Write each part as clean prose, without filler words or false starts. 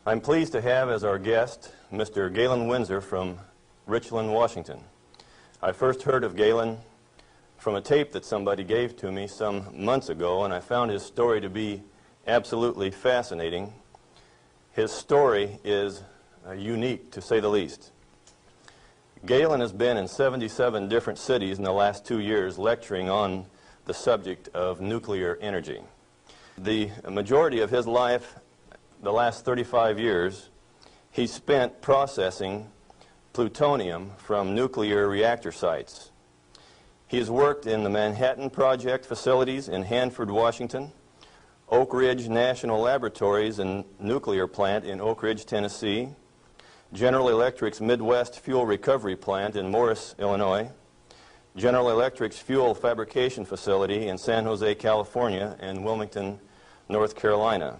I'm pleased to have as our guest Mr. Galen WINSOR from Richland, Washington. I first heard of Galen from a tape that somebody gave to me some months ago, and I found his story to be absolutely fascinating. His story is unique, to say the least. Galen has been in 77 different cities in the last 2 years lecturing on the subject of nuclear energy. The majority of his life, the last 35 years, he spent processing plutonium from nuclear reactor sites. He has worked in the Manhattan Project facilities in Hanford, Washington, Oak Ridge National Laboratories and Nuclear Plant in Oak Ridge, Tennessee, General Electric's Midwest Fuel Recovery Plant in Morris, Illinois, General Electric's Fuel Fabrication Facility in San Jose, California, and Wilmington, North Carolina.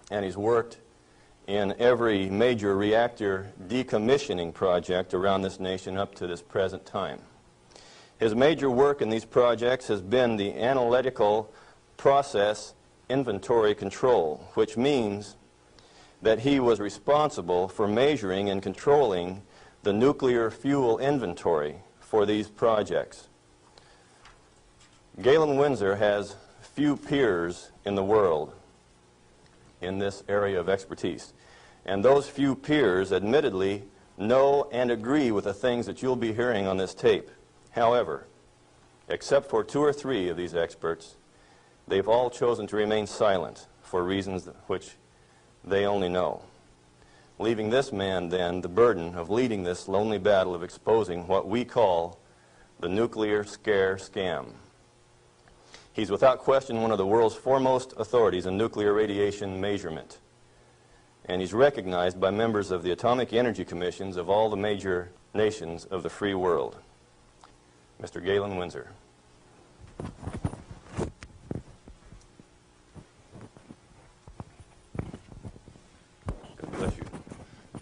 And he's worked in every major reactor decommissioning project around this nation up to this present time. His major work in these projects has been the analytical process inventory control, which means that he was responsible for measuring and controlling the nuclear fuel inventory for these projects. Galen WINSOR has few peers in the world in this area of expertise. And those few peers admittedly know and agree with the things that you'll be hearing on this tape. However, except for 2 or 3 of these experts, they've all chosen to remain silent for reasons which they only know, leaving this man then the burden of leading this lonely battle of exposing what we call the nuclear scare scam. He's without question one of the world's foremost authorities in nuclear radiation measurement, and he's recognized by members of the Atomic Energy Commissions of all the major nations of the free world. Mr. Galen WINSOR. God bless you.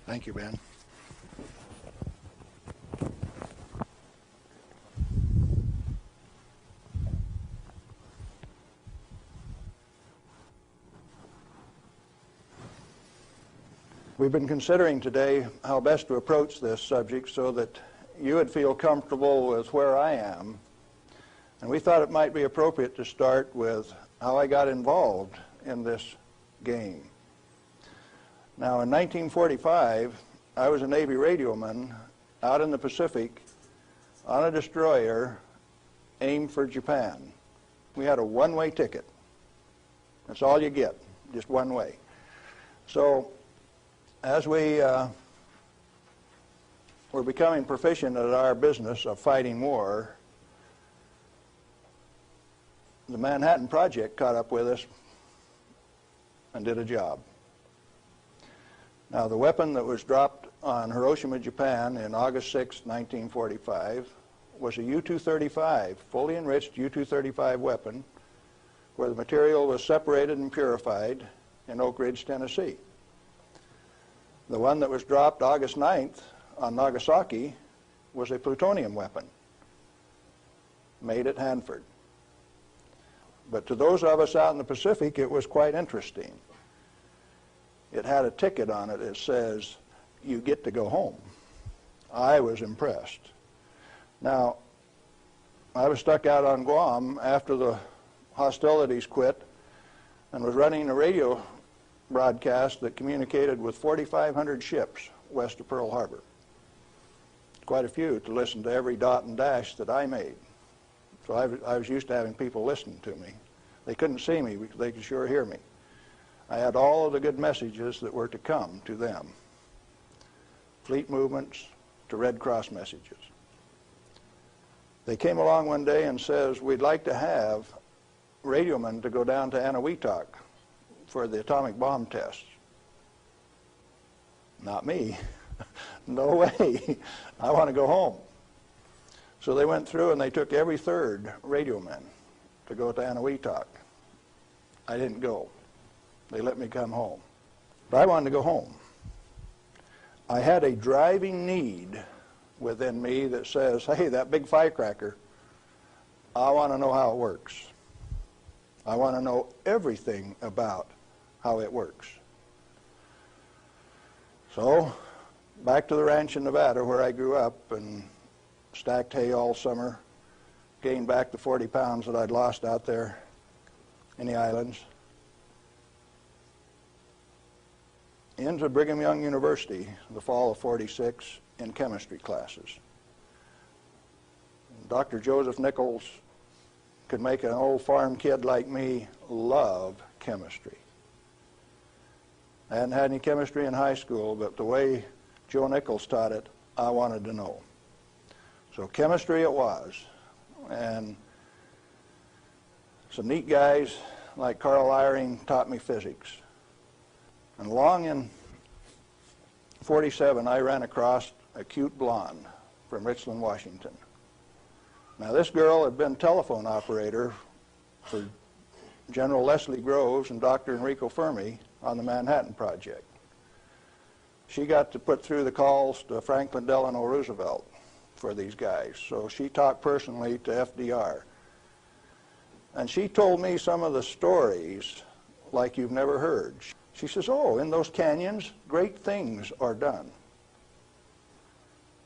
Thank you, Ben. We've been considering today how best to approach this subject so that you would feel comfortable with where I am. And we thought it might be appropriate to start with how I got involved in this game. Now, in 1945, I was a Navy radioman out in the Pacific on a destroyer aimed for Japan. We had a one-way ticket. That's all you get, just one way. So, as we were becoming proficient at our business of fighting war, the Manhattan Project caught up with us and did a job. Now, the weapon that was dropped on Hiroshima, Japan in August 6, 1945 was a U-235, fully enriched U-235 weapon, where the material was separated and purified in Oak Ridge, Tennessee. The one that was dropped August 9th on Nagasaki was a plutonium weapon made at Hanford. But to those of us out in the Pacific, it was quite interesting. It had a ticket on it that says, "You get to go home." I was impressed. Now, I was stuck out on Guam after the hostilities quit and was running a radio broadcast that communicated with 4,500 ships west of Pearl Harbor. Quite a few to listen to every dot and dash that I made. So I was used to having people listen to me. They couldn't see me, but they could sure hear me. I had all of the good messages that were to come to them. Fleet movements to Red Cross messages. They came along one day and says, "We'd like to have radiomen to go down to Eniwetok for the atomic bomb tests." Not me. No way. I want to go home. So they went through and they took every 3rd radioman to go to Eniwetok. I didn't go. They let me come home. But I wanted to go home. I had a driving need within me that says, hey, that big firecracker, I want to know how it works. I want to know everything about how it works. So, back to the ranch in Nevada where I grew up and stacked hay all summer, gained back the 40 pounds that I'd lost out there in the islands. Into Brigham Young University the fall of '46 in chemistry classes. Dr. Joseph Nichols could make an old farm kid like me love chemistry. I hadn't had any chemistry in high school, but the way Joe Nichols taught it, I wanted to know. So chemistry it was. And some neat guys like Carl Eyring taught me physics. And along in '47, I ran across a cute blonde from Richland, Washington. Now this girl had been telephone operator for General Leslie Groves and Dr. Enrico Fermi on the Manhattan Project. She got to put through the calls to Franklin Delano Roosevelt for these guys, so she talked personally to FDR. And she told me some of the stories like you've never heard. She says, oh, in those canyons, great things are done.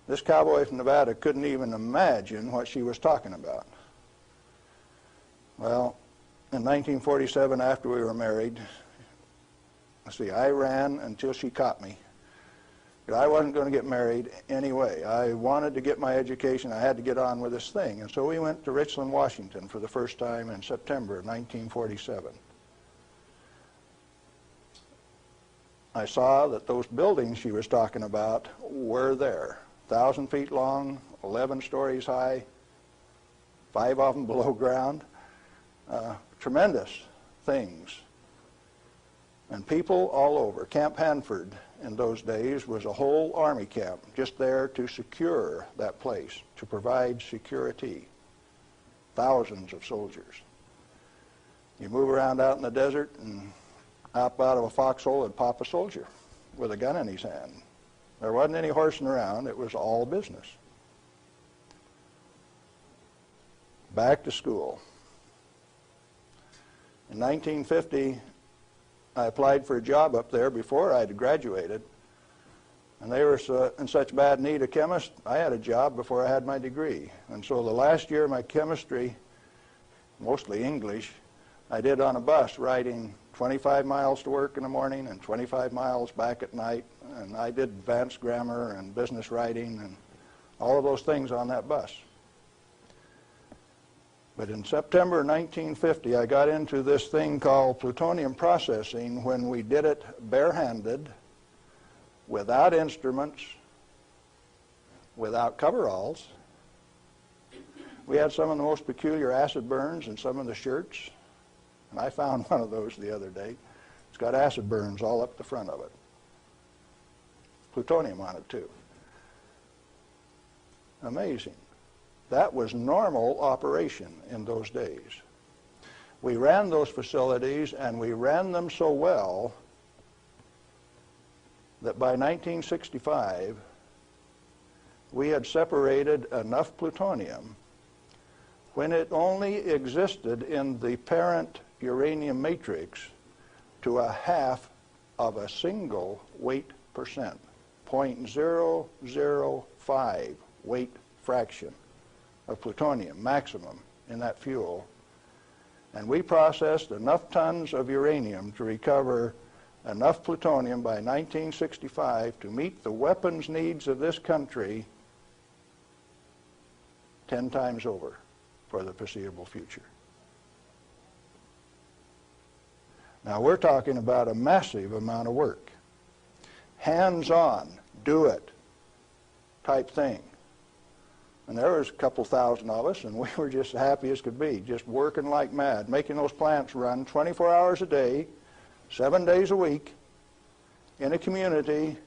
This cowboy from Nevada couldn't even imagine what she was talking about. Well, in 1947, after we were married, I ran until she caught me. But I wasn't going to get married anyway. I wanted to get my education. I had to get on with this thing. And so we went to Richland, Washington for the first time in September of 1947. I saw that those buildings she was talking about were there. 1,000 feet long, 11 stories high, 5 of them below ground. Tremendous things. And people all over. Camp Hanford in those days was a whole army camp just there to secure that place, to provide security. Thousands of soldiers. You move around out in the desert and up out of a foxhole would pop a soldier with a gun in his hand. There wasn't any horsing around. It was all business. Back to school. In 1950, I applied for a job up there before I had graduated, and they were in such bad need of chemists, I had a job before I had my degree. And so the last year of my chemistry, mostly English, I did on a bus, riding 25 miles to work in the morning and 25 miles back at night, and I did advanced grammar and business writing and all of those things on that bus. But in September 1950, I got into this thing called plutonium processing when we did it barehanded, without instruments, without coveralls. We had some of the most peculiar acid burns in some of the shirts, and I found one of those the other day. It's got acid burns all up the front of it. Plutonium on it, too. Amazing. That was normal operation in those days. We ran those facilities, and we ran them so well that by 1965, we had separated enough plutonium when it only existed in the parent uranium matrix to a half of a single weight percent, 0.005 weight fraction of plutonium, maximum in that fuel. And we processed enough tons of uranium to recover enough plutonium by 1965 to meet the weapons needs of this country 10 times over for the foreseeable future. Now we're talking about a massive amount of work. Hands-on, do it type thing. And there was a couple thousand of us, and we were just happy as could be, just working like mad, making those plants run 24 hours a day, 7 days a week, in a community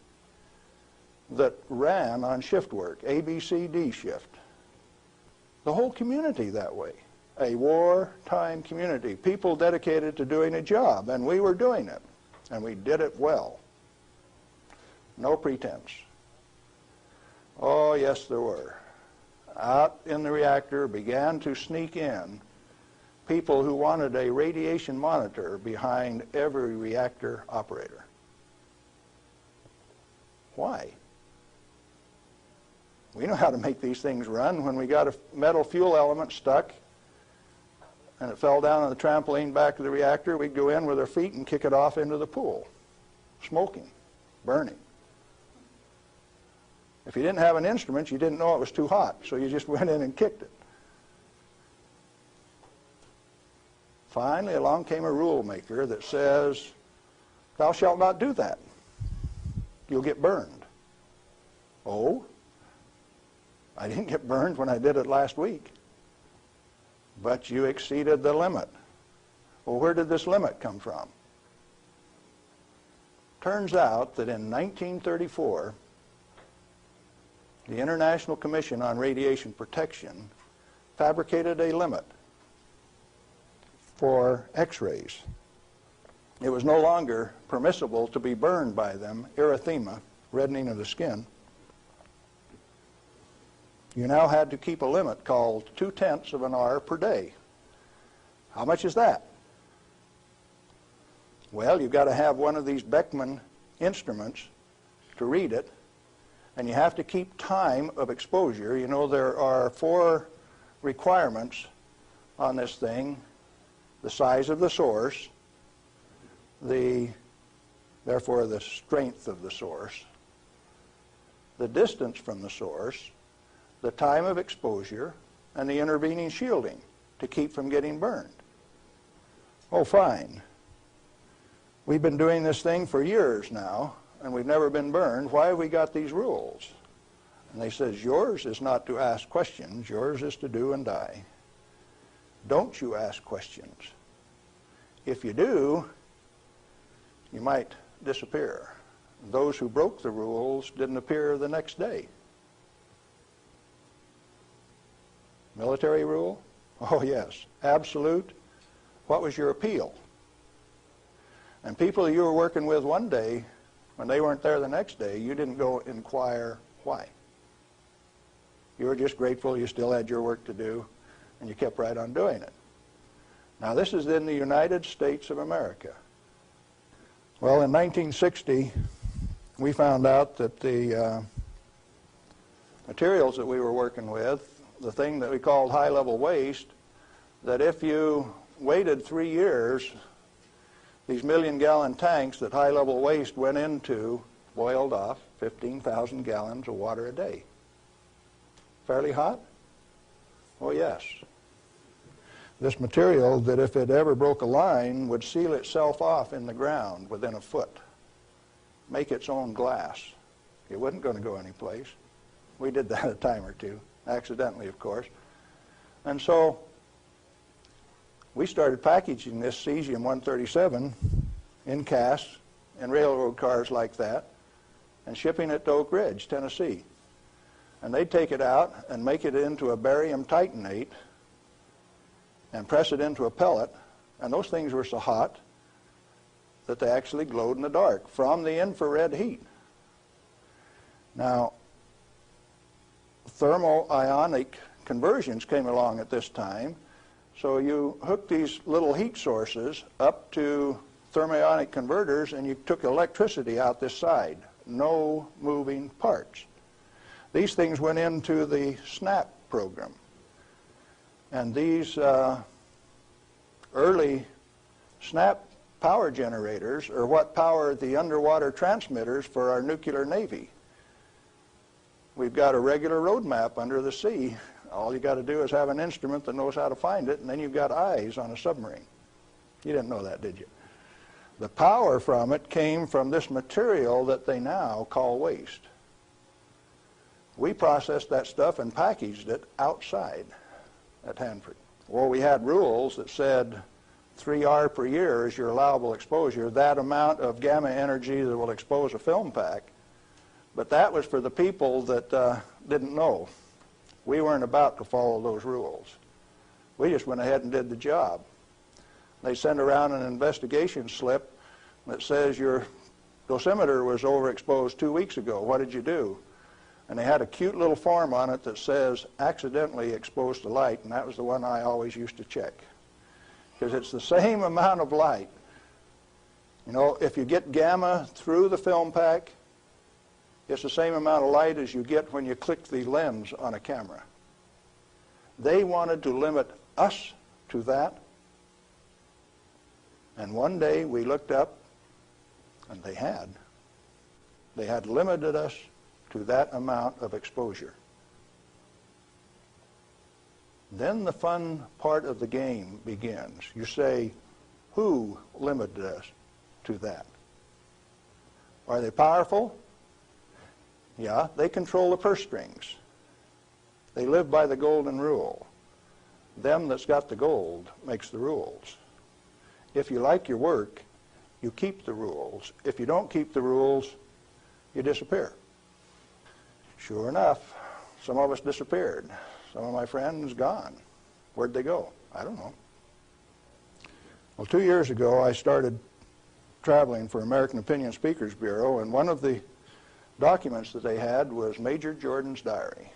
that ran on shift work, ABCD shift. The whole community that way. A wartime community, people dedicated to doing a job, and we were doing it, and we did it well. No pretense. Oh, yes, there were. Out in the reactor began to sneak in people who wanted a radiation monitor behind every reactor operator. Why? We know how to make these things run. When we got a metal fuel element stuck and it fell down on the trampoline back of the reactor, we'd go in with our feet and kick it off into the pool, smoking, burning. If you didn't have an instrument, you didn't know it was too hot, so you just went in and kicked it. Finally, along came a rule maker that says, thou shalt not do that. You'll get burned. Oh, I didn't get burned when I did it last week. But you exceeded the limit. Well, where did this limit come from? Turns out that in 1934, the International Commission on Radiation Protection fabricated a limit for X-rays. It was no longer permissible to be burned by them, erythema, reddening of the skin. You now had to keep a limit called 0.2 of an hour per day. How much is that? Well, you've got to have one of these Beckman instruments to read it, and you have to keep time of exposure. You know, there are 4 requirements on this thing: the size of the source, therefore the strength of the source, the distance from the source, the time of exposure, and the intervening shielding to keep from getting burned. Oh, fine. We've been doing this thing for years now, and we've never been burned. Why have we got these rules? And they says, yours is not to ask questions, yours is to do and die. Don't you ask questions. If you do, you might disappear. Those who broke the rules didn't appear the next day. Military rule? Oh, yes. Absolute. What was your appeal? And people you were working with one day, when they weren't there the next day, you didn't go inquire why. You were just grateful you still had your work to do, and you kept right on doing it. Now, this is in the United States of America. Well, in 1960, we found out that the materials that we were working with, the thing that we called high-level waste, that if you waited 3 years, these million-gallon tanks that high-level waste went into boiled off 15,000 gallons of water a day. Fairly hot? Oh, yes. This material that if it ever broke a line would seal itself off in the ground within a foot, make its own glass. It wasn't going to go anyplace. We did that a time or two. Accidentally, of course. And so we started packaging this cesium-137 in casts in railroad cars like that and shipping it to Oak Ridge, Tennessee. And they'd take it out and make it into a barium titanate and press it into a pellet, and those things were so hot that they actually glowed in the dark from the infrared heat. Now, thermo-ionic conversions came along at this time, so you hooked these little heat sources up to thermionic converters and you took electricity out this side. No moving parts. These things went into the SNAP program. And these early SNAP power generators are what powered the underwater transmitters for our nuclear navy. We've got a regular road map under the sea. All you got to do is have an instrument that knows how to find it, and then you've got eyes on a submarine. You didn't know that, did you? The power from it came from this material that they now call waste. We processed that stuff and packaged it outside at Hanford. Well, we had rules that said 3 R per year is your allowable exposure, that amount of gamma energy that will expose a film pack. But that was for the people that didn't know. We weren't about to follow those rules. We just went ahead and did the job. They send around an investigation slip that says your dosimeter was overexposed 2 weeks ago. What did you do? And they had a cute little form on it that says accidentally exposed to light, and that was the one I always used to check. Because it's the same amount of light. You know, if you get gamma through the film pack, It's the same amount of light as you get when you click the lens on a camera. They wanted to limit us to that. And one day we looked up, and they had. They had limited us to that amount of exposure. Then the fun part of the game begins. You say, who limited us to that? Are they powerful? Yeah, they control the purse strings. They live by the golden rule. Them that's got the gold makes the rules. If you like your work, you keep the rules. If you don't keep the rules, you disappear. Sure enough, some of us disappeared. Some of my friends gone. Where'd they go? I don't know. Well, 2 years ago, I started traveling for American Opinion Speakers Bureau, and one of the documents that they had was Major Jordan's diary.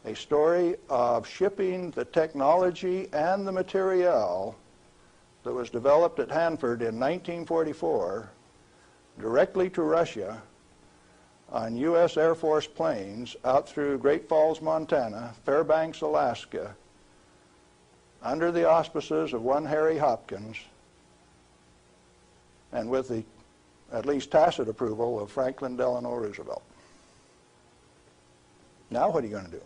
A story of shipping the technology and the materiel that was developed at Hanford in 1944 directly to Russia on U.S. Air Force planes out through Great Falls, Montana, Fairbanks, Alaska, under the auspices of one Harry Hopkins, and with the at least tacit approval of Franklin Delano Roosevelt. Now what are you going to do?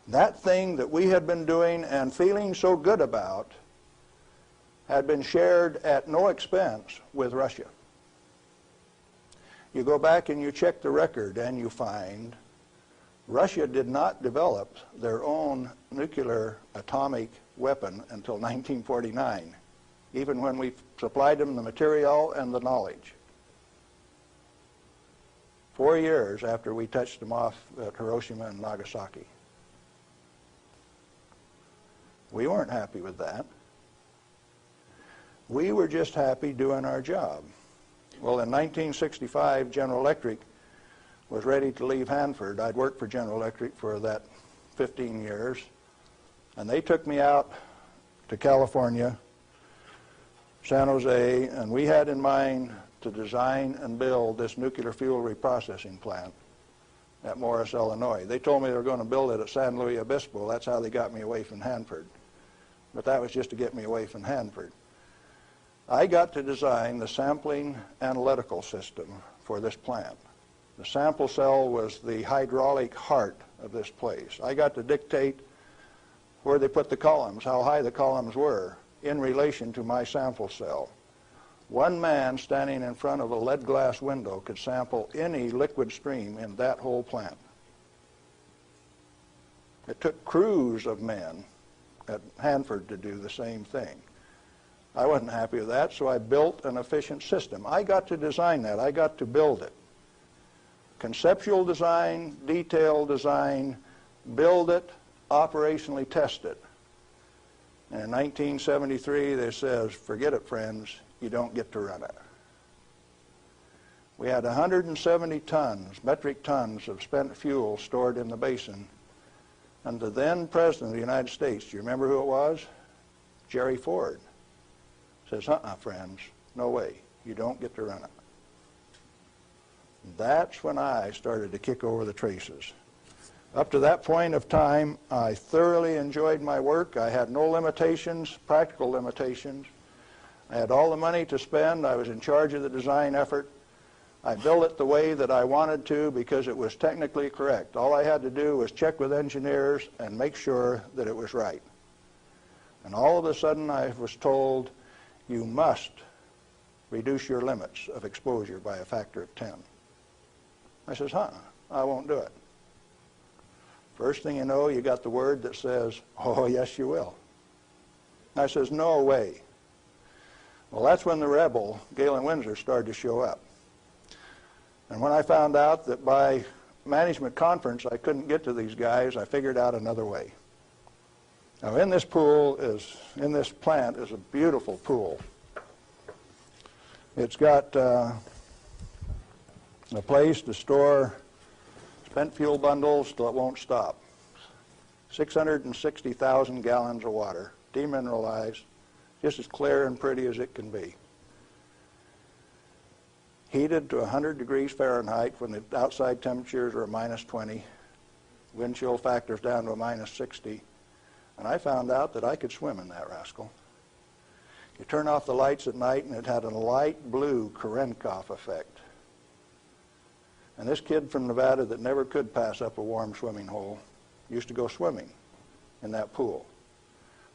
That thing that we had been doing and feeling so good about had been shared at no expense with Russia. You go back and you check the record and you find Russia did not develop their own nuclear atomic weapon until 1949, even when we supplied them the material and the knowledge. 4 years after we touched them off at Hiroshima and Nagasaki. We weren't happy with that. We were just happy doing our job. Well, in 1965, General Electric was ready to leave Hanford. I'd worked for General Electric for that 15 years, and they took me out to California, San Jose, and we had in mind to design and build this nuclear fuel reprocessing plant at Morris, Illinois. They told me they were going to build it at San Luis Obispo. That's how they got me away from Hanford. But that was just to get me away from Hanford. I got to design the sampling analytical system for this plant. The sample cell was the hydraulic heart of this place. I got to dictate where they put the columns, how high the columns were in relation to my sample cell. One man standing in front of a lead glass window could sample any liquid stream in that whole plant. It took crews of men at Hanford to do the same thing. I wasn't happy with that, so I built an efficient system. I got to design that. I got to build it. Conceptual design, detailed design, build it, operationally test it. And in 1973, they says, forget it, friends, you don't get to run it. We had 170 tons, metric tons of spent fuel stored in the basin. And the then President of the United States, do you remember who it was? Jerry Ford. Says, friends, no way, you don't get to run it. That's when I started to kick over the traces. Up to that point of time, I thoroughly enjoyed my work. I had no limitations, practical limitations. I had all the money to spend. I was in charge of the design effort. I built it the way that I wanted to because it was technically correct. All I had to do was check with engineers and make sure that it was right. And all of a sudden I was told, you must reduce your limits of exposure by a factor of 10. I says, I won't do it. First thing you know, you got the word that says, oh, yes, you will. I says, no way. Well, that's when the rebel, Galen Windsor, started to show up. And when I found out that by management conference I couldn't get to these guys, I figured out another way. Now, in this plant is a beautiful pool. It's got a place to store spent fuel bundles till it won't stop. 660,000 gallons of water, demineralized, just as clear and pretty as it can be. heated to 100 degrees Fahrenheit when the outside temperatures are minus 20, wind chill factors down to a minus 60, and I found out that I could swim in that rascal. You turn off the lights at night and it had a light blue Cherenkov effect. And this kid from Nevada that never could pass up a warm swimming hole used to go swimming in that pool.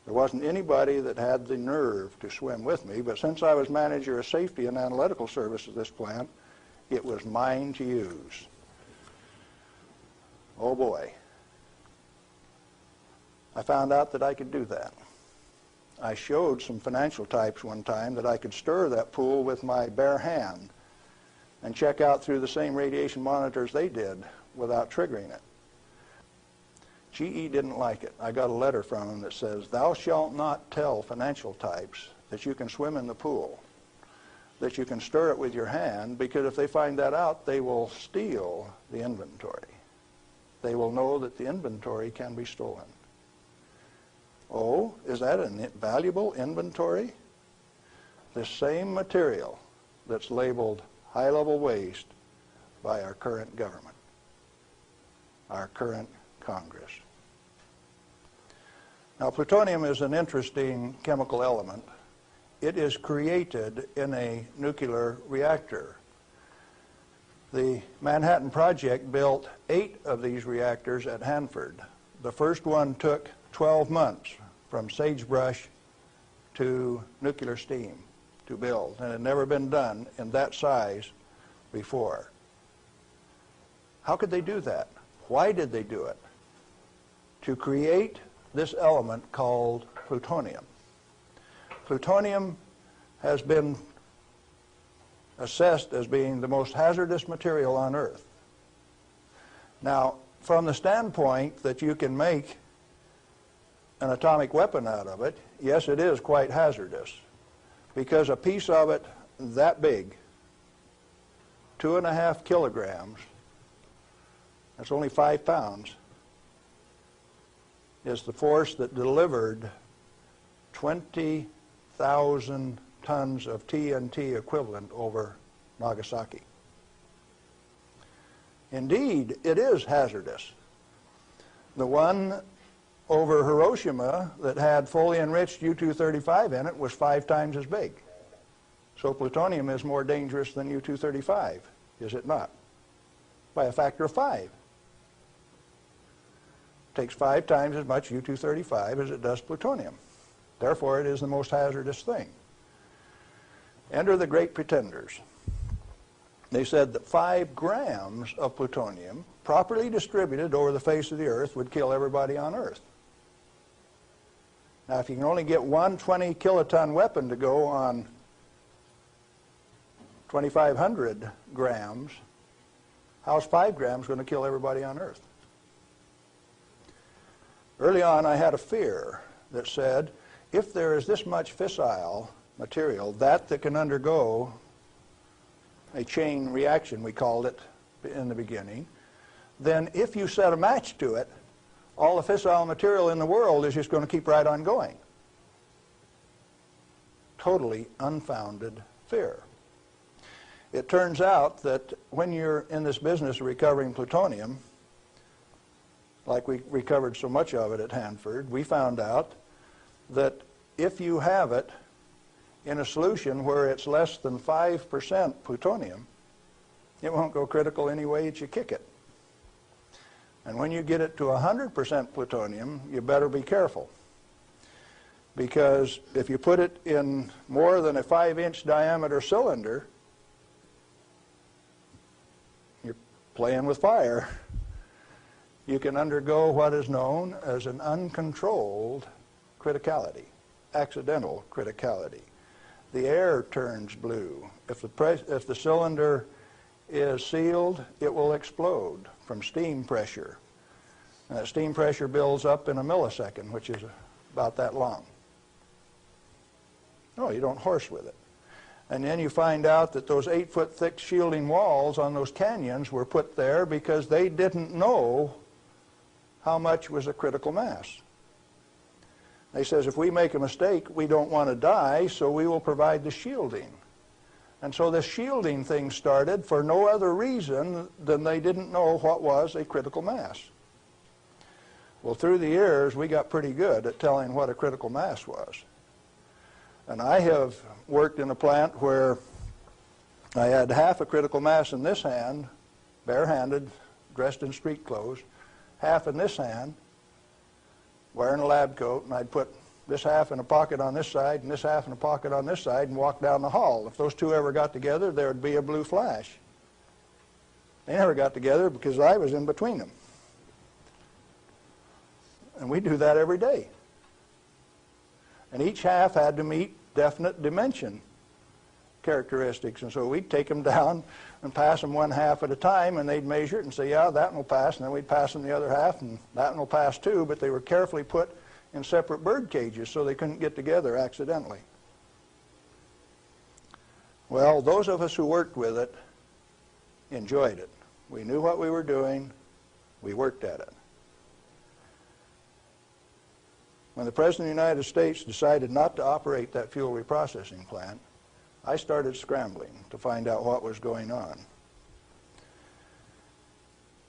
There wasn't anybody that had the nerve to swim with me, but since I was manager of safety and analytical services at this plant, it was mine to use. Oh boy. I found out that I could do that. I showed some financial types one time that I could stir that pool with my bare hand and check out through the same radiation monitors they did without triggering it. GE didn't like it. I got a letter from him that says, "Thou shalt not tell financial types that you can swim in the pool, that you can stir it with your hand, because if they find that out, they will steal the inventory. They will know that the inventory can be stolen." Oh, is that a valuable inventory? The same material that's labeled high-level waste by our current government, our current Congress. Now, plutonium is an interesting chemical element. It is created in a nuclear reactor. The Manhattan Project built 8 of these reactors at Hanford. The first one took 12 months from sagebrush to nuclear steam to build, and it had never been done in that size before. How could they do that? Why did they do it? To create this element called plutonium. Plutonium has been assessed as being the most hazardous material on Earth. Now, from the standpoint that you can make an atomic weapon out of it, yes, it is quite hazardous, because a piece of it that big, 2.5 kilograms, that's only 5 pounds, is the force that delivered 20,000 tons of TNT equivalent over Nagasaki. Indeed, it is hazardous. The one over Hiroshima that had fully enriched U-235 in it was 5 times as big. So plutonium is more dangerous than U-235, is it not? By a factor of 5. It takes 5 times as much U-235 as it does plutonium. Therefore, it is the most hazardous thing. Enter the great pretenders. They said that 5 grams of plutonium, properly distributed over the face of the Earth, would kill everybody on Earth. Now, if you can only get one 20-kiloton weapon to go on 2,500 grams, how's 5 grams going to kill everybody on Earth? Early on, I had a fear that said, if there is this much fissile material, that can undergo a chain reaction, we called it in the beginning, then if you set a match to it, all the fissile material in the world is just going to keep right on going. Totally unfounded fear. It turns out that when you're in this business of recovering plutonium, like we recovered so much of it at Hanford, we found out that if you have it in a solution where it's less than 5% plutonium, it won't go critical any way that you kick it. And when you get it to 100% plutonium, you better be careful. Because if you put it in more than a 5-inch diameter cylinder, you're playing with fire. You can undergo what is known as an uncontrolled criticality, accidental criticality. The air turns blue. If the cylinder is sealed, it will explode from steam pressure. And that steam pressure builds up in a millisecond, which is about that long. No, you don't horse with it. And then you find out that those 8-foot thick shielding walls on those canyons were put there because they didn't know how much was a critical mass. They says, if we make a mistake, we don't want to die, so we will provide the shielding. And so this shielding thing started for no other reason than they didn't know what was a critical mass. Well, through the years, we got pretty good at telling what a critical mass was. And I have worked in a plant where I had half a critical mass in this hand, barehanded, dressed in street clothes, half in this hand, wearing a lab coat, and I'd put this half in a pocket on this side and this half in a pocket on this side and walk down the hall. If those two ever got together, there would be a blue flash. They never got together because I was in between them. And we do that every day. And each half had to meet definite dimension characteristics. And so we'd take them down and pass them one half at a time, and they'd measure it and say, yeah, that one will pass. And then we'd pass them the other half, and that one will pass too. But they were carefully put in separate bird cages so they couldn't get together accidentally. Well, those of us who worked with it enjoyed it. We knew what we were doing. We worked at it. When the President of the United States decided not to operate that fuel reprocessing plant, I started scrambling to find out what was going on.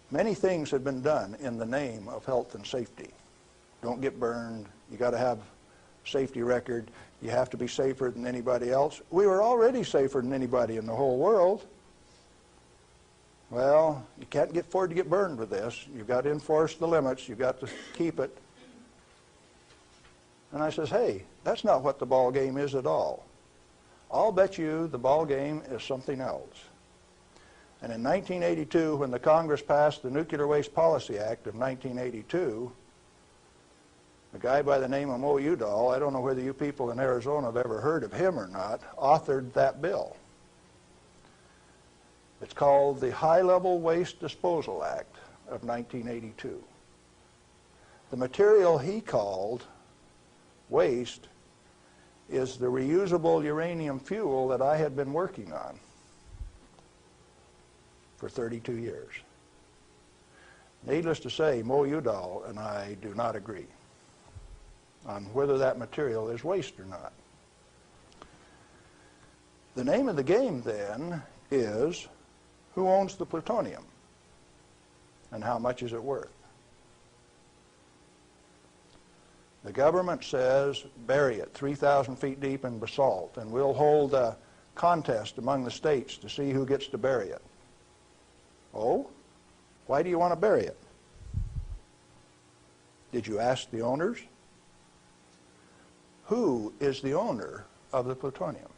Many things had been done in the name of health and safety. Don't get burned. You got to have a safety record. You have to be safer than anybody else. We were already safer than anybody in the whole world. Well, you can't afford to get burned with this. You've got to enforce the limits. You've got to keep it. And I says, hey, that's not what the ball game is at all. I'll bet you the ball game is something else. And in 1982, when the Congress passed the Nuclear Waste Policy Act of 1982, a guy by the name of Mo Udall, I don't know whether you people in Arizona have ever heard of him or not, authored that bill. It's called the High-Level Waste Disposal Act of 1982. The material he called waste is the reusable uranium fuel that I had been working on for 32 years. Needless to say, Mo Udall and I do not agree on whether that material is waste or not. The name of the game then is, who owns the plutonium and how much is it worth? The government says, bury it 3,000 feet deep in basalt, and we'll hold a contest among the states to see who gets to bury it. Oh? Why do you want to bury it? Did you ask the owners? Who is the owner of the plutonium?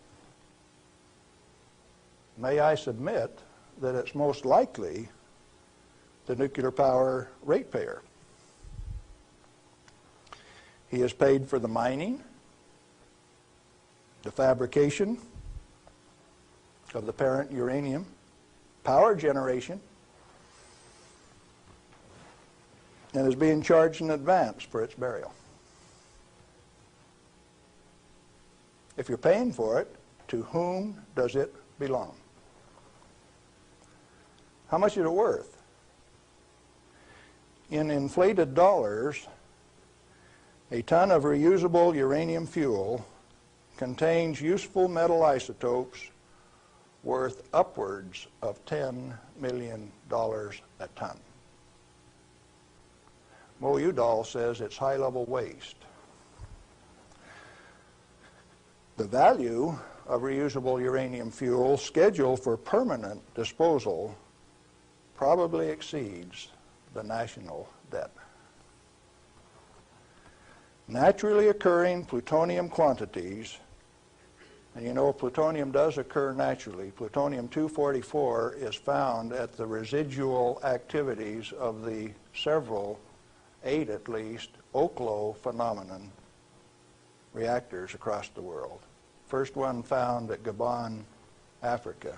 May I submit that it's most likely the nuclear power ratepayer. He is paid for the mining, the fabrication of the parent uranium, power generation, and is being charged in advance for its burial. If you're paying for it, to whom does it belong? How much is it worth? In inflated dollars, a ton of reusable uranium fuel contains useful metal isotopes worth upwards of $10 million a ton. Mo Udall says it's high-level waste. The value of reusable uranium fuel scheduled for permanent disposal probably exceeds the national debt. Naturally occurring plutonium quantities, and you know plutonium does occur naturally. Plutonium-244 is found at the residual activities of the several, 8 at least, Oklo phenomenon reactors across the world. First one found at Gabon, Africa.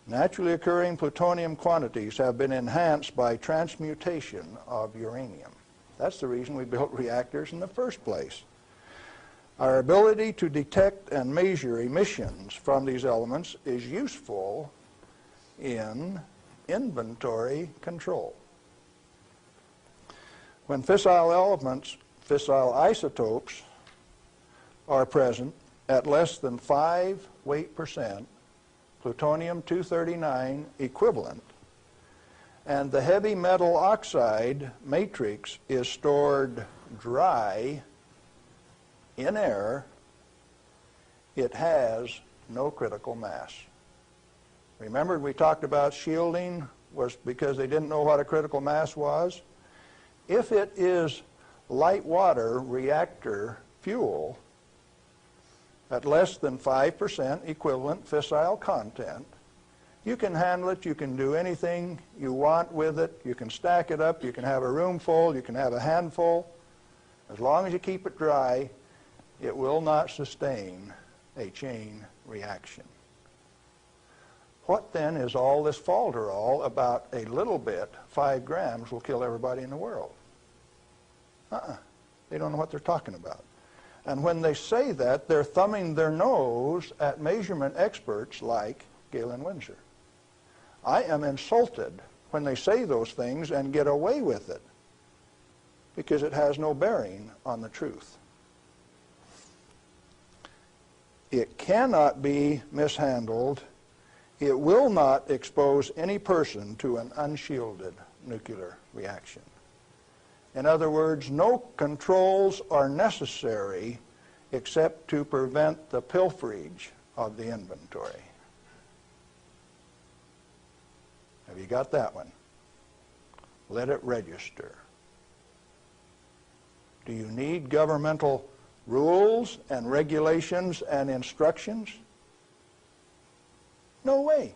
Naturally occurring plutonium quantities have been enhanced by transmutation of uranium. That's the reason we built reactors in the first place. Our ability to detect and measure emissions from these elements is useful in inventory control. When fissile elements, fissile isotopes, are present at less than 5 weight% plutonium-239 equivalent, and the heavy metal oxide matrix is stored dry in air, it has no critical mass. Remember we talked about shielding was because they didn't know what a critical mass was? If it is light water reactor fuel at less than 5% equivalent fissile content, you can handle it, you can do anything you want with it, you can stack it up, you can have a room full, you can have a handful. As long as you keep it dry, it will not sustain a chain reaction. What then is all this falderall about a little bit, 5 grams, will kill everybody in the world? They don't know what they're talking about. And when they say that, they're thumbing their nose at measurement experts like GALEN WINSOR. I am insulted when they say those things and get away with it, because it has no bearing on the truth. It cannot be mishandled. It will not expose any person to an unshielded nuclear reaction. In other words, no controls are necessary except to prevent the pilferage of the inventory. Have you got that one? Let it register. Do you need governmental rules and regulations and instructions? No way.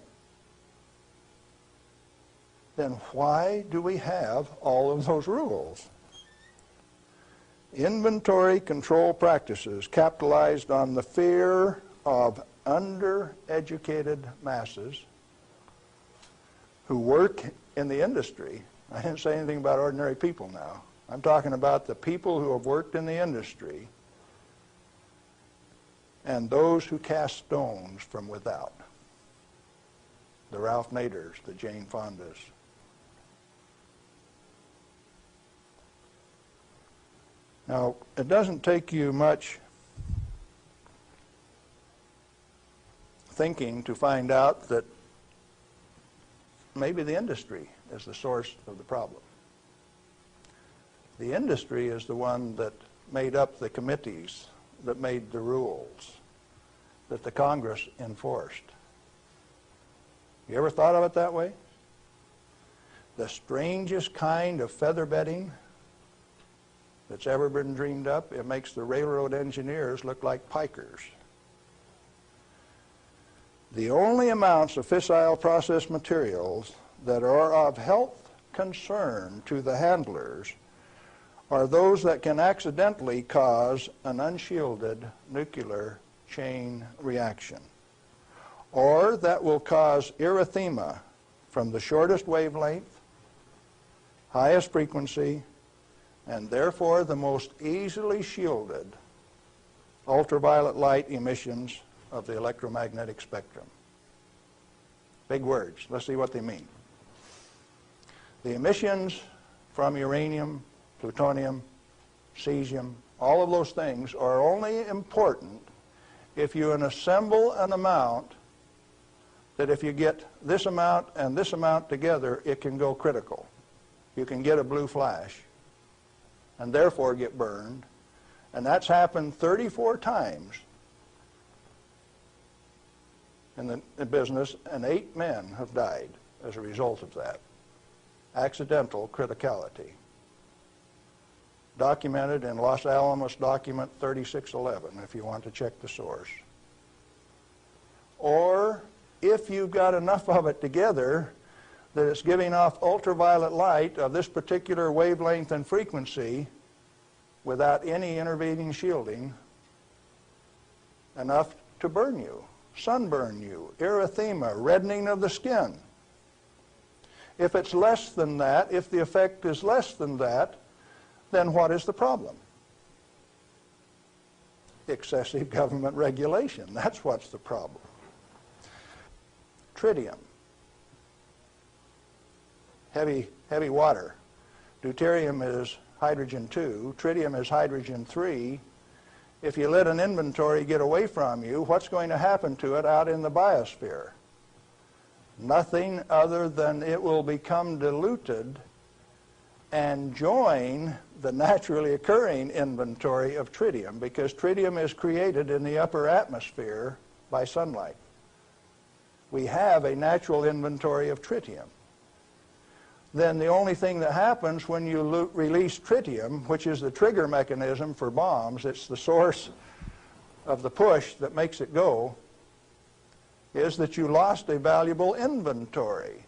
Then why do we have all of those rules? Inventory control practices capitalized on the fear of undereducated masses who work in the industry. I didn't say anything about ordinary people now. I'm talking about the people who have worked in the industry and those who cast stones from without. The Ralph Naders, the Jane Fondas. Now, it doesn't take you much thinking to find out that maybe the industry is the source of the problem. The industry is the one that made up the committees that made the rules that the Congress enforced. You ever thought of it that way? The strangest kind of feather bedding that's ever been dreamed up, it makes the railroad engineers look like pikers. The only amounts of fissile process materials that are of health concern to the handlers are those that can accidentally cause an unshielded nuclear chain reaction, or that will cause erythema from the shortest wavelength, highest frequency, and therefore the most easily shielded ultraviolet light emissions of the electromagnetic spectrum. Big words. Let's see what they mean. The emissions from uranium, plutonium, cesium, all of those things are only important if you assemble an amount that if you get this amount and this amount together, it can go critical. You can get a blue flash and therefore get burned. And that's happened 34 times in the business, and 8 men have died as a result of that. Accidental criticality. Documented in Los Alamos document 3611, if you want to check the source. Or if you've got enough of it together that it's giving off ultraviolet light of this particular wavelength and frequency without any intervening shielding, enough to burn you, sunburn you, erythema, reddening of the skin. If it's less than that, if the effect is less than that, then what is the problem? Excessive government regulation. That's what's the problem. Tritium. Heavy water. Deuterium is hydrogen 2. Tritium is hydrogen 3. if you let an inventory get away from you, what's going to happen to it out in the biosphere? Nothing other than it will become diluted and join the naturally occurring inventory of tritium, because tritium is created in the upper atmosphere by sunlight. We have a natural inventory of tritium. Then the only thing that happens when you release tritium, which is the trigger mechanism for bombs, it's the source of the push that makes it go, is that you lost a valuable inventory.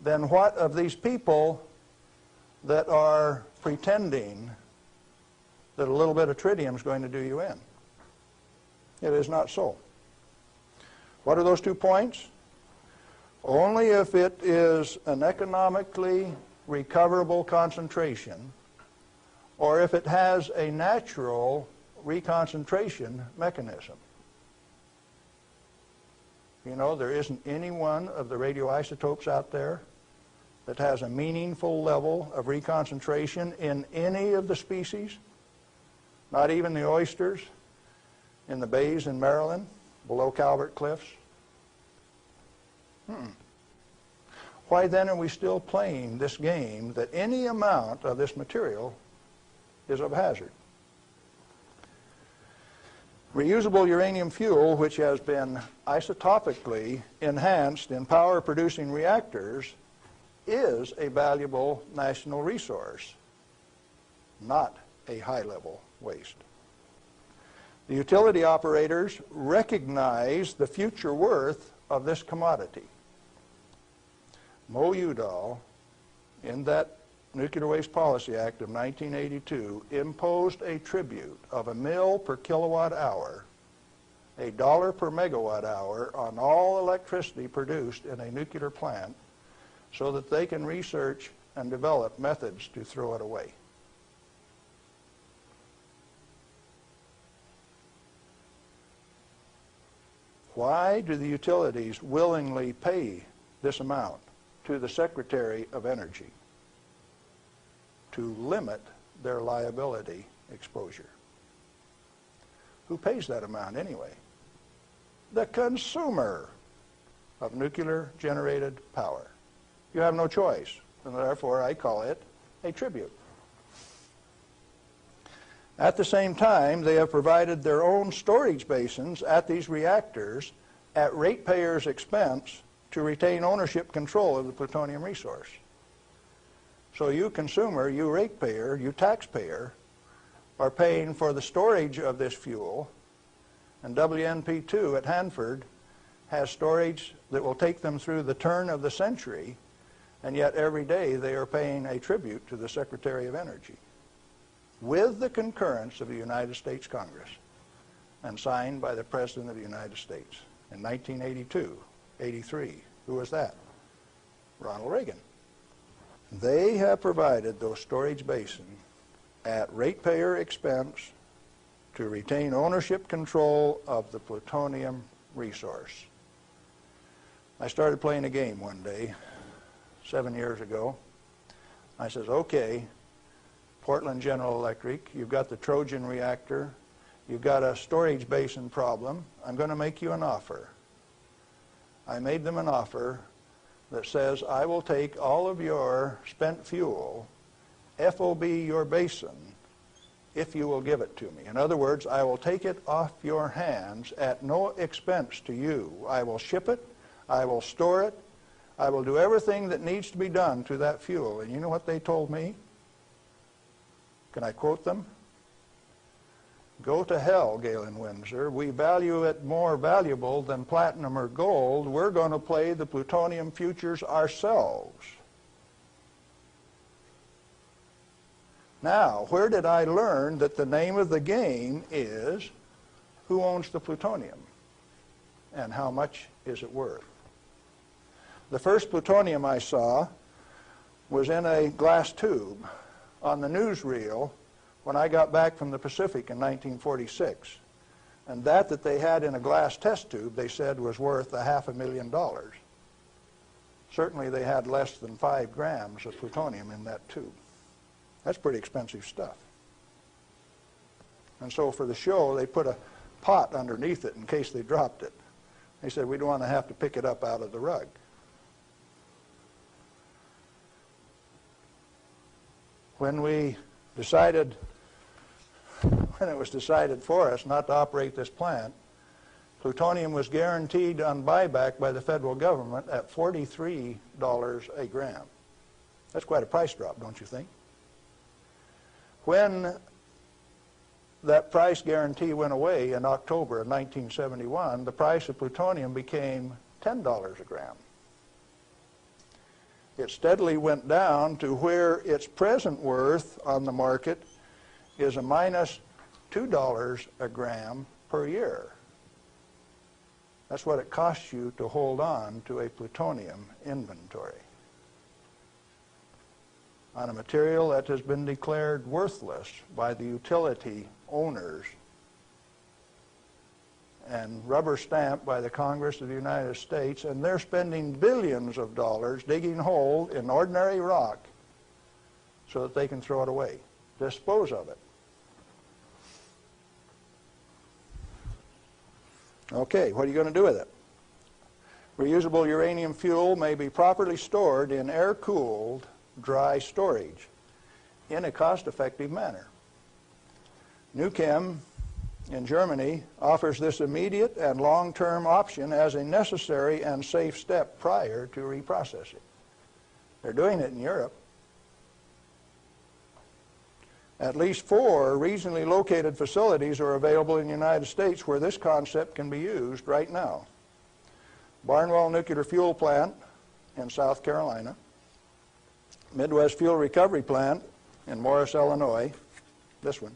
Then what of these people that are pretending that a little bit of tritium is going to do you in? It is not so. What are those 2 points? Only if it is an economically recoverable concentration, or if it has a natural reconcentration mechanism. You know, there isn't any one of the radioisotopes out there that has a meaningful level of reconcentration in any of the species, not even the oysters in the bays in Maryland, below Calvert Cliffs. Why then are we still playing this game that any amount of this material is of hazard? Reusable uranium fuel, which has been isotopically enhanced in power-producing reactors, is a valuable national resource, not a high-level waste. The utility operators recognize the future worth of this commodity. Mo Udall, in that Nuclear Waste Policy Act of 1982, imposed a tribute of $1 mil per kilowatt hour, $1 per megawatt hour on all electricity produced in a nuclear plant, so that they can research and develop methods to throw it away. Why do the utilities willingly pay this amount to the Secretary of Energy? To limit their liability exposure. Who pays that amount anyway? The consumer of nuclear-generated power. You have no choice, and therefore I call it a tribute. At the same time, they have provided their own storage basins at these reactors at ratepayers' expense to retain ownership control of the plutonium resource. So you consumer, you ratepayer, you taxpayer, are paying for the storage of this fuel, and WNP2 at Hanford has storage that will take them through the turn of the century, and yet every day they are paying a tribute to the Secretary of Energy, with the concurrence of the United States Congress, and signed by the President of the United States in 1982, 83. Who was that? Ronald Reagan. They have provided those storage basins at ratepayer expense to retain ownership control of the plutonium resource. I started playing a game one day, 7 years ago. I says, okay, Portland General Electric, you've got the Trojan reactor, you've got a storage basin problem, I'm going to make you an offer. I made them an offer that says, I will take all of your spent fuel, FOB your basin, if you will give it to me. In other words, I will take it off your hands at no expense to you. I will ship it, I will store it, I will do everything that needs to be done to that fuel. And you know what they told me? Can I quote them? Go to hell, Galen Windsor. We value it more valuable than platinum or gold. We're going to play the plutonium futures ourselves. Now, where did I learn that the name of the game is who owns the plutonium and how much is it worth? The first plutonium I saw was in a glass tube on the newsreel when I got back from the Pacific in 1946. And that they had in a glass test tube, they said, was worth $500,000. Certainly they had less than 5 grams of plutonium in that tube. That's pretty expensive stuff. And so for the show, they put a pot underneath it in case they dropped it. They said, we don't want to have to pick it up out of the rug. When it was decided for us not to operate this plant, plutonium was guaranteed on buyback by the federal government at $43 a gram. That's quite a price drop, don't you think? When that price guarantee went away in October of 1971, the price of plutonium became $10 a gram. It steadily went down to where its present worth on the market is a minus $2 a gram per year. That's what it costs you to hold on to a plutonium inventory on a material that has been declared worthless by the utility owners and rubber stamped by the Congress of the United States, and they're spending billions of dollars digging a hole in ordinary rock so that they can throw it away, dispose of it. Okay, what are you going to do with it? Reusable uranium fuel may be properly stored in air-cooled, dry storage in a cost-effective manner. Nuchem in Germany offers this immediate and long-term option as a necessary and safe step prior to reprocessing. They're doing it in Europe. At least 4 regionally located facilities are available in the United States where this concept can be used right now. Barnwell Nuclear Fuel Plant in South Carolina, Midwest Fuel Recovery Plant in Morris, Illinois, this one,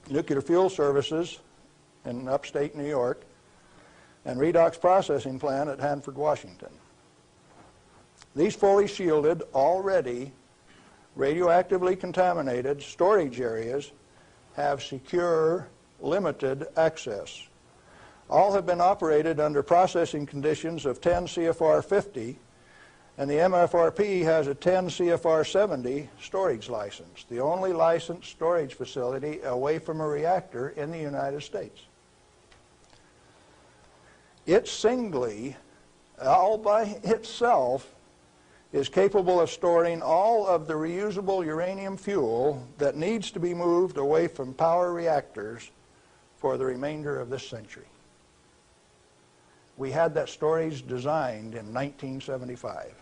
Nuclear Fuel Services in upstate New York, and Redox Processing Plant at Hanford, Washington. These fully shielded, already radioactively contaminated storage areas have secure, limited access. All have been operated under processing conditions of 10 CFR 50, and the MFRP has a 10 CFR 70 storage license, the only licensed storage facility away from a reactor in the United States. It singly, all by itself, is capable of storing all of the reusable uranium fuel that needs to be moved away from power reactors for the remainder of this century. We had that storage designed in 1975.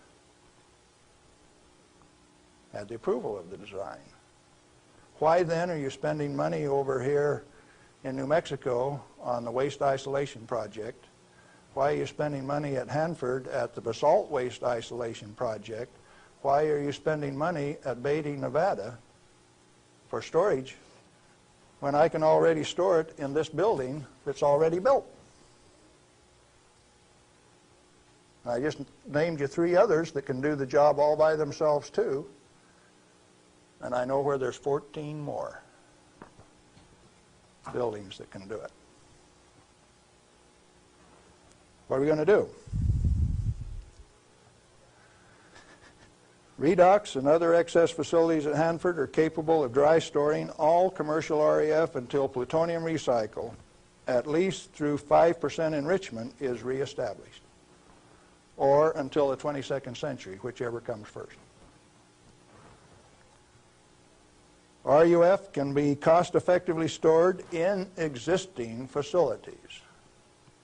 Had the approval of the design. Why then are you spending money over here in New Mexico on the waste isolation project? Why are you spending money at Hanford at the basalt waste isolation project? Why are you spending money at Beatty, Nevada for storage when I can already store it in this building that's already built? I just named you 3 others that can do the job all by themselves too. And I know where there's 14 more buildings that can do it. What are we going to do? Redox and other excess facilities at Hanford are capable of dry storing all commercial REF until plutonium recycle, at least through 5% enrichment, is reestablished, or until the 22nd century, whichever comes first. RUF can be cost-effectively stored in existing facilities.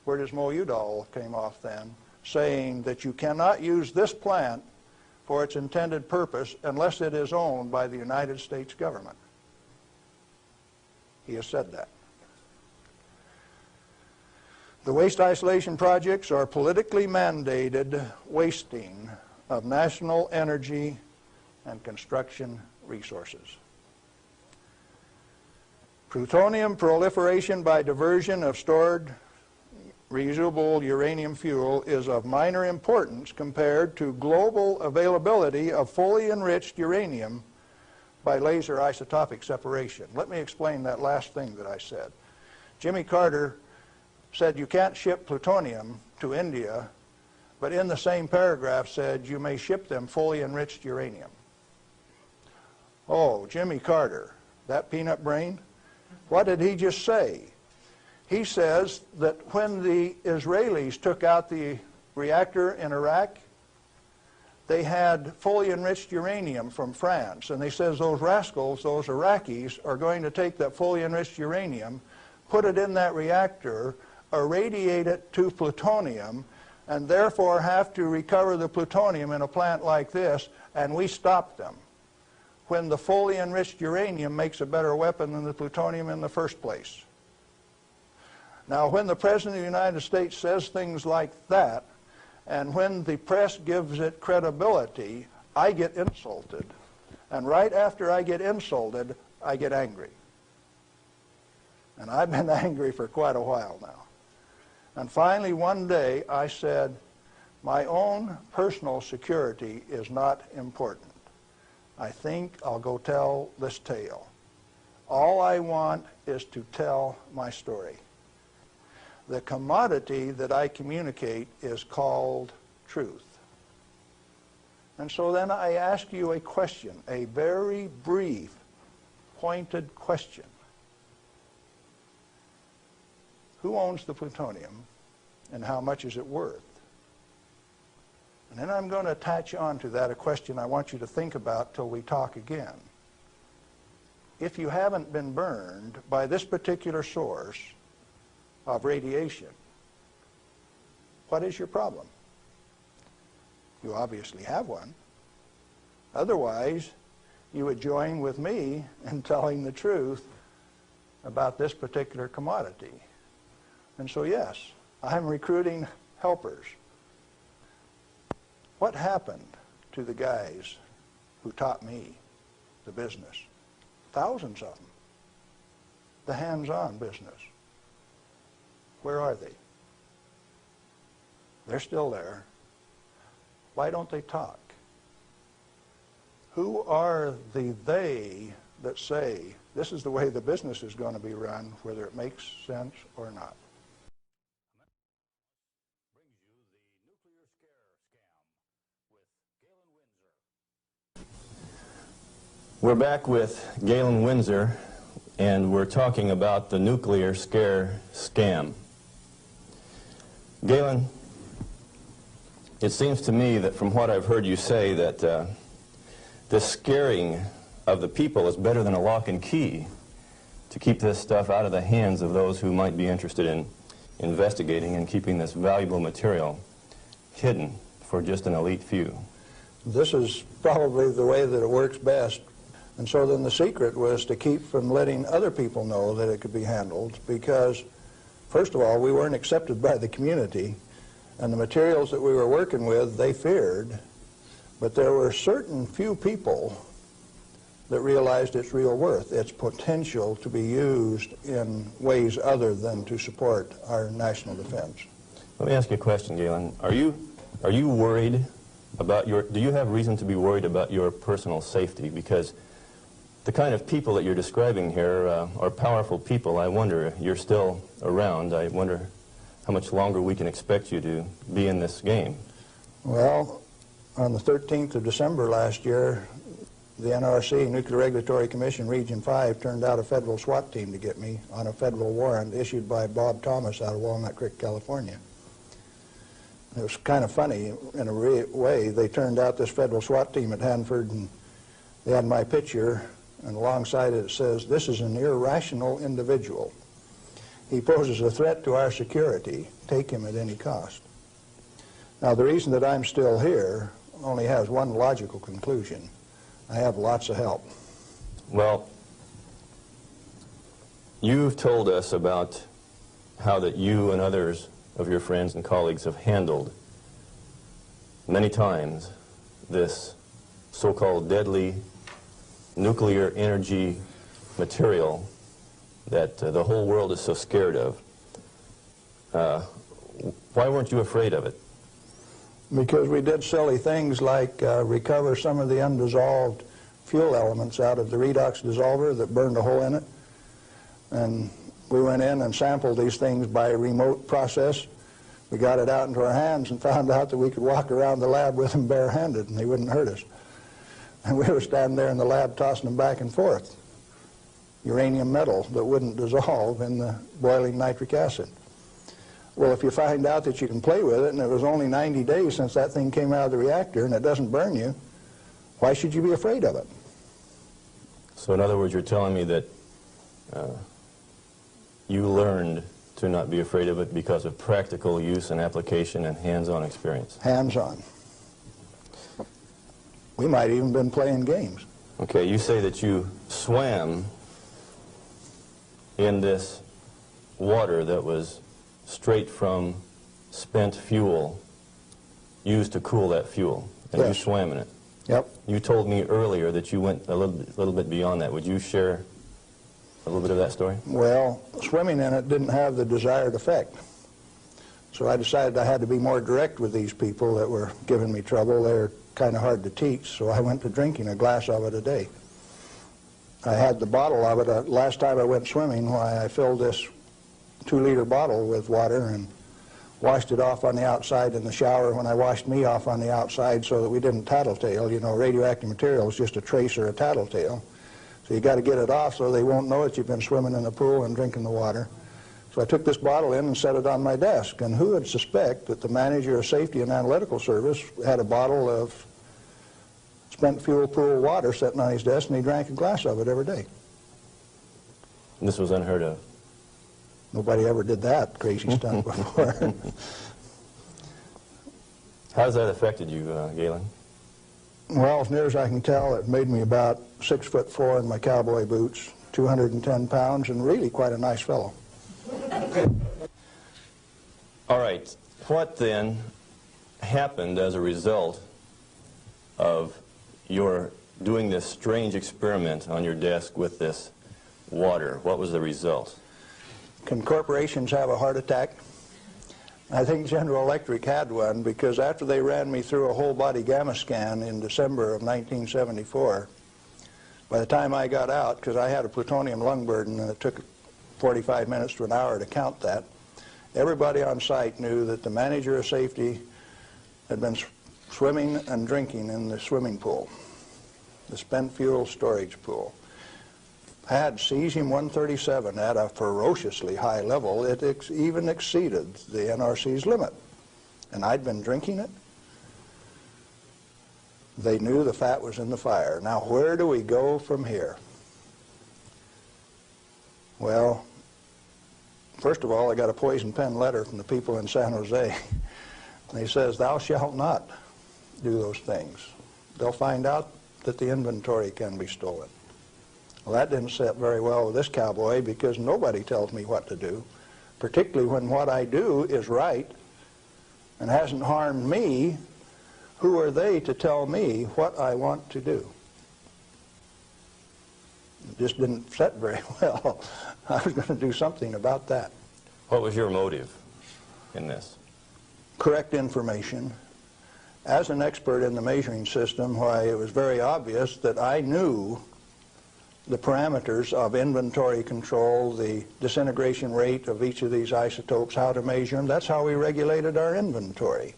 Where does Mo Udall came off then, saying that you cannot use this plant for its intended purpose unless it is owned by the United States government. He has said that. The waste isolation projects are politically mandated wasting of national energy and construction resources. Plutonium proliferation by diversion of stored reusable uranium fuel is of minor importance compared to global availability of fully enriched uranium by laser isotopic separation. Let me explain that last thing that I said. Jimmy Carter said you can't ship plutonium to India, but in the same paragraph said you may ship them fully enriched uranium. Oh, Jimmy Carter, that peanut brain, What did he just say? He says that when the Israelis took out the reactor in Iraq, they had fully enriched uranium from France. And they says those rascals, those Iraqis, are going to take that fully enriched uranium, put it in that reactor, irradiate it to plutonium, and therefore have to recover the plutonium in a plant like this, and we stopped them, when the fully enriched uranium makes a better weapon than the plutonium in the first place. Now, when the President of the United States says things like that, and when the press gives it credibility, I get insulted. And right after I get insulted, I get angry. And I've been angry for quite a while now. And finally, one day, I said, my own personal security is not important. I think I'll go tell this tale. All I want is to tell my story. The commodity that I communicate is called truth. And so then I ask you a question, a very brief, pointed question. Who owns the plutonium, and how much is it worth? And then I'm going to attach on to that a question I want you to think about till we talk again. If you haven't been burned by this particular source of radiation, what is your problem? You obviously have one. Otherwise, you would join with me in telling the truth about this particular commodity. And so, yes, I'm recruiting helpers. What happened to the guys who taught me the business? Thousands of them. The hands-on business. Where are they? They're still there. Why don't they talk? Who are the they that say this is the way the business is going to be run, whether it makes sense or not? We're back with Galen Windsor, and we're talking about the nuclear scare scam. Galen, it seems to me that from what I've heard you say that the scaring of the people is better than a lock and key to keep this stuff out of the hands of those who might be interested in investigating and keeping this valuable material hidden for just an elite few. This is probably the way that it works best. And so then the secret was to keep from letting other people know that it could be handled, because, first of all, we weren't accepted by the community, and the materials that we were working with, they feared, but there were certain few people that realized its real worth, its potential to be used in ways other than to support our national defense. Let me ask you a question, Galen. Are you worried about do you have reason to be worried about your personal safety? Because the kind of people that you're describing here are powerful people. I wonder if you're still around. I wonder how much longer we can expect you to be in this game. Well, on the 13th of December last year, the NRC, Nuclear Regulatory Commission, Region 5, turned out a federal SWAT team to get me on a federal warrant issued by Bob Thomas out of Walnut Creek, California. It was kind of funny in a way. They turned out this federal SWAT team at Hanford, and they had my picture, and alongside it says, "This is an irrational individual. He poses a threat to our security. Take him at any cost." Now, the reason that I'm still here only has one logical conclusion. I have lots of help. Well, you've told us about how that you and others of your friends and colleagues have handled many times this so-called deadly nuclear energy material that the whole world is so scared of. Why weren't you afraid of it? Because we did silly things like recover some of the undissolved fuel elements out of the redox dissolver that burned a hole in it. And we went in and sampled these things by a remote process. We got it out into our hands and found out that we could walk around the lab with them barehanded and they wouldn't hurt us. And we were standing there in the lab tossing them back and forth. uranium metal that wouldn't dissolve in the boiling nitric acid. Well, if you find out that you can play with it, and it was only 90 days since that thing came out of the reactor, and it doesn't burn you, why should you be afraid of it? So in other words, you're telling me that you learned to not be afraid of it because of practical use and application and hands-on experience. Hands-on. We might even been playing games. Okay, you say that you swam in this water that was straight from spent fuel used to cool that fuel, and Yes. you swam in it. Yep. You told me earlier that you went a little bit beyond that. Would you share a little bit of that story? Well, swimming in it didn't have the desired effect. So I decided I had to be more direct with these people that were giving me trouble. They're kind of hard to teach, so I went to drinking a glass of it a day. I had the bottle of it. Last time I went swimming, why I filled this 2-liter bottle with water and washed it off on the outside in the shower when I washed me off on the outside so that we didn't tattletale. You know, radioactive material is just a trace or a tattletale. So you got to get it off so they won't know that you've been swimming in the pool and drinking the water. So I took this bottle in and set it on my desk. And who would suspect that the manager of safety and analytical service had a bottle of spent fuel pool water sitting on his desk, and he drank a glass of it every day. And this was unheard of. Nobody ever did that crazy stunt before. How has that affected you, Galen? Well, as near as I can tell, it made me about 6'4" in my cowboy boots, 210 pounds, and really quite a nice fellow. All right. What then happened as a result of your doing this strange experiment on your desk with this water? What was the result? Can corporations have a heart attack? I think General Electric had one, because after they ran me through a whole body gamma scan in December of 1974, by the time I got out, because I had a plutonium lung burden and it took 45 minutes to an hour to count that, everybody on site knew that the manager of safety had been swimming and drinking in the swimming pool, the spent fuel storage pool. Had cesium-137 at a ferociously high level. It even exceeded the NRC's limit. And I'd been drinking it. They knew the fat was in the fire. Now, where do we go from here? Well, first of all, I got a poison pen letter from the people in San Jose. And he says, "Thou shalt not do those things. They'll find out that the inventory can be stolen." Well, that didn't sit very well with this cowboy, because nobody tells me what to do, particularly when what I do is right and hasn't harmed me. Who are they to tell me what I want to do? It just didn't sit very well. I was going to do something about that. What was your motive in this? Correct information. As an expert in the measuring system, why, it was very obvious that I knew the parameters of inventory control, the disintegration rate of each of these isotopes, how to measure them. That's how we regulated our inventory.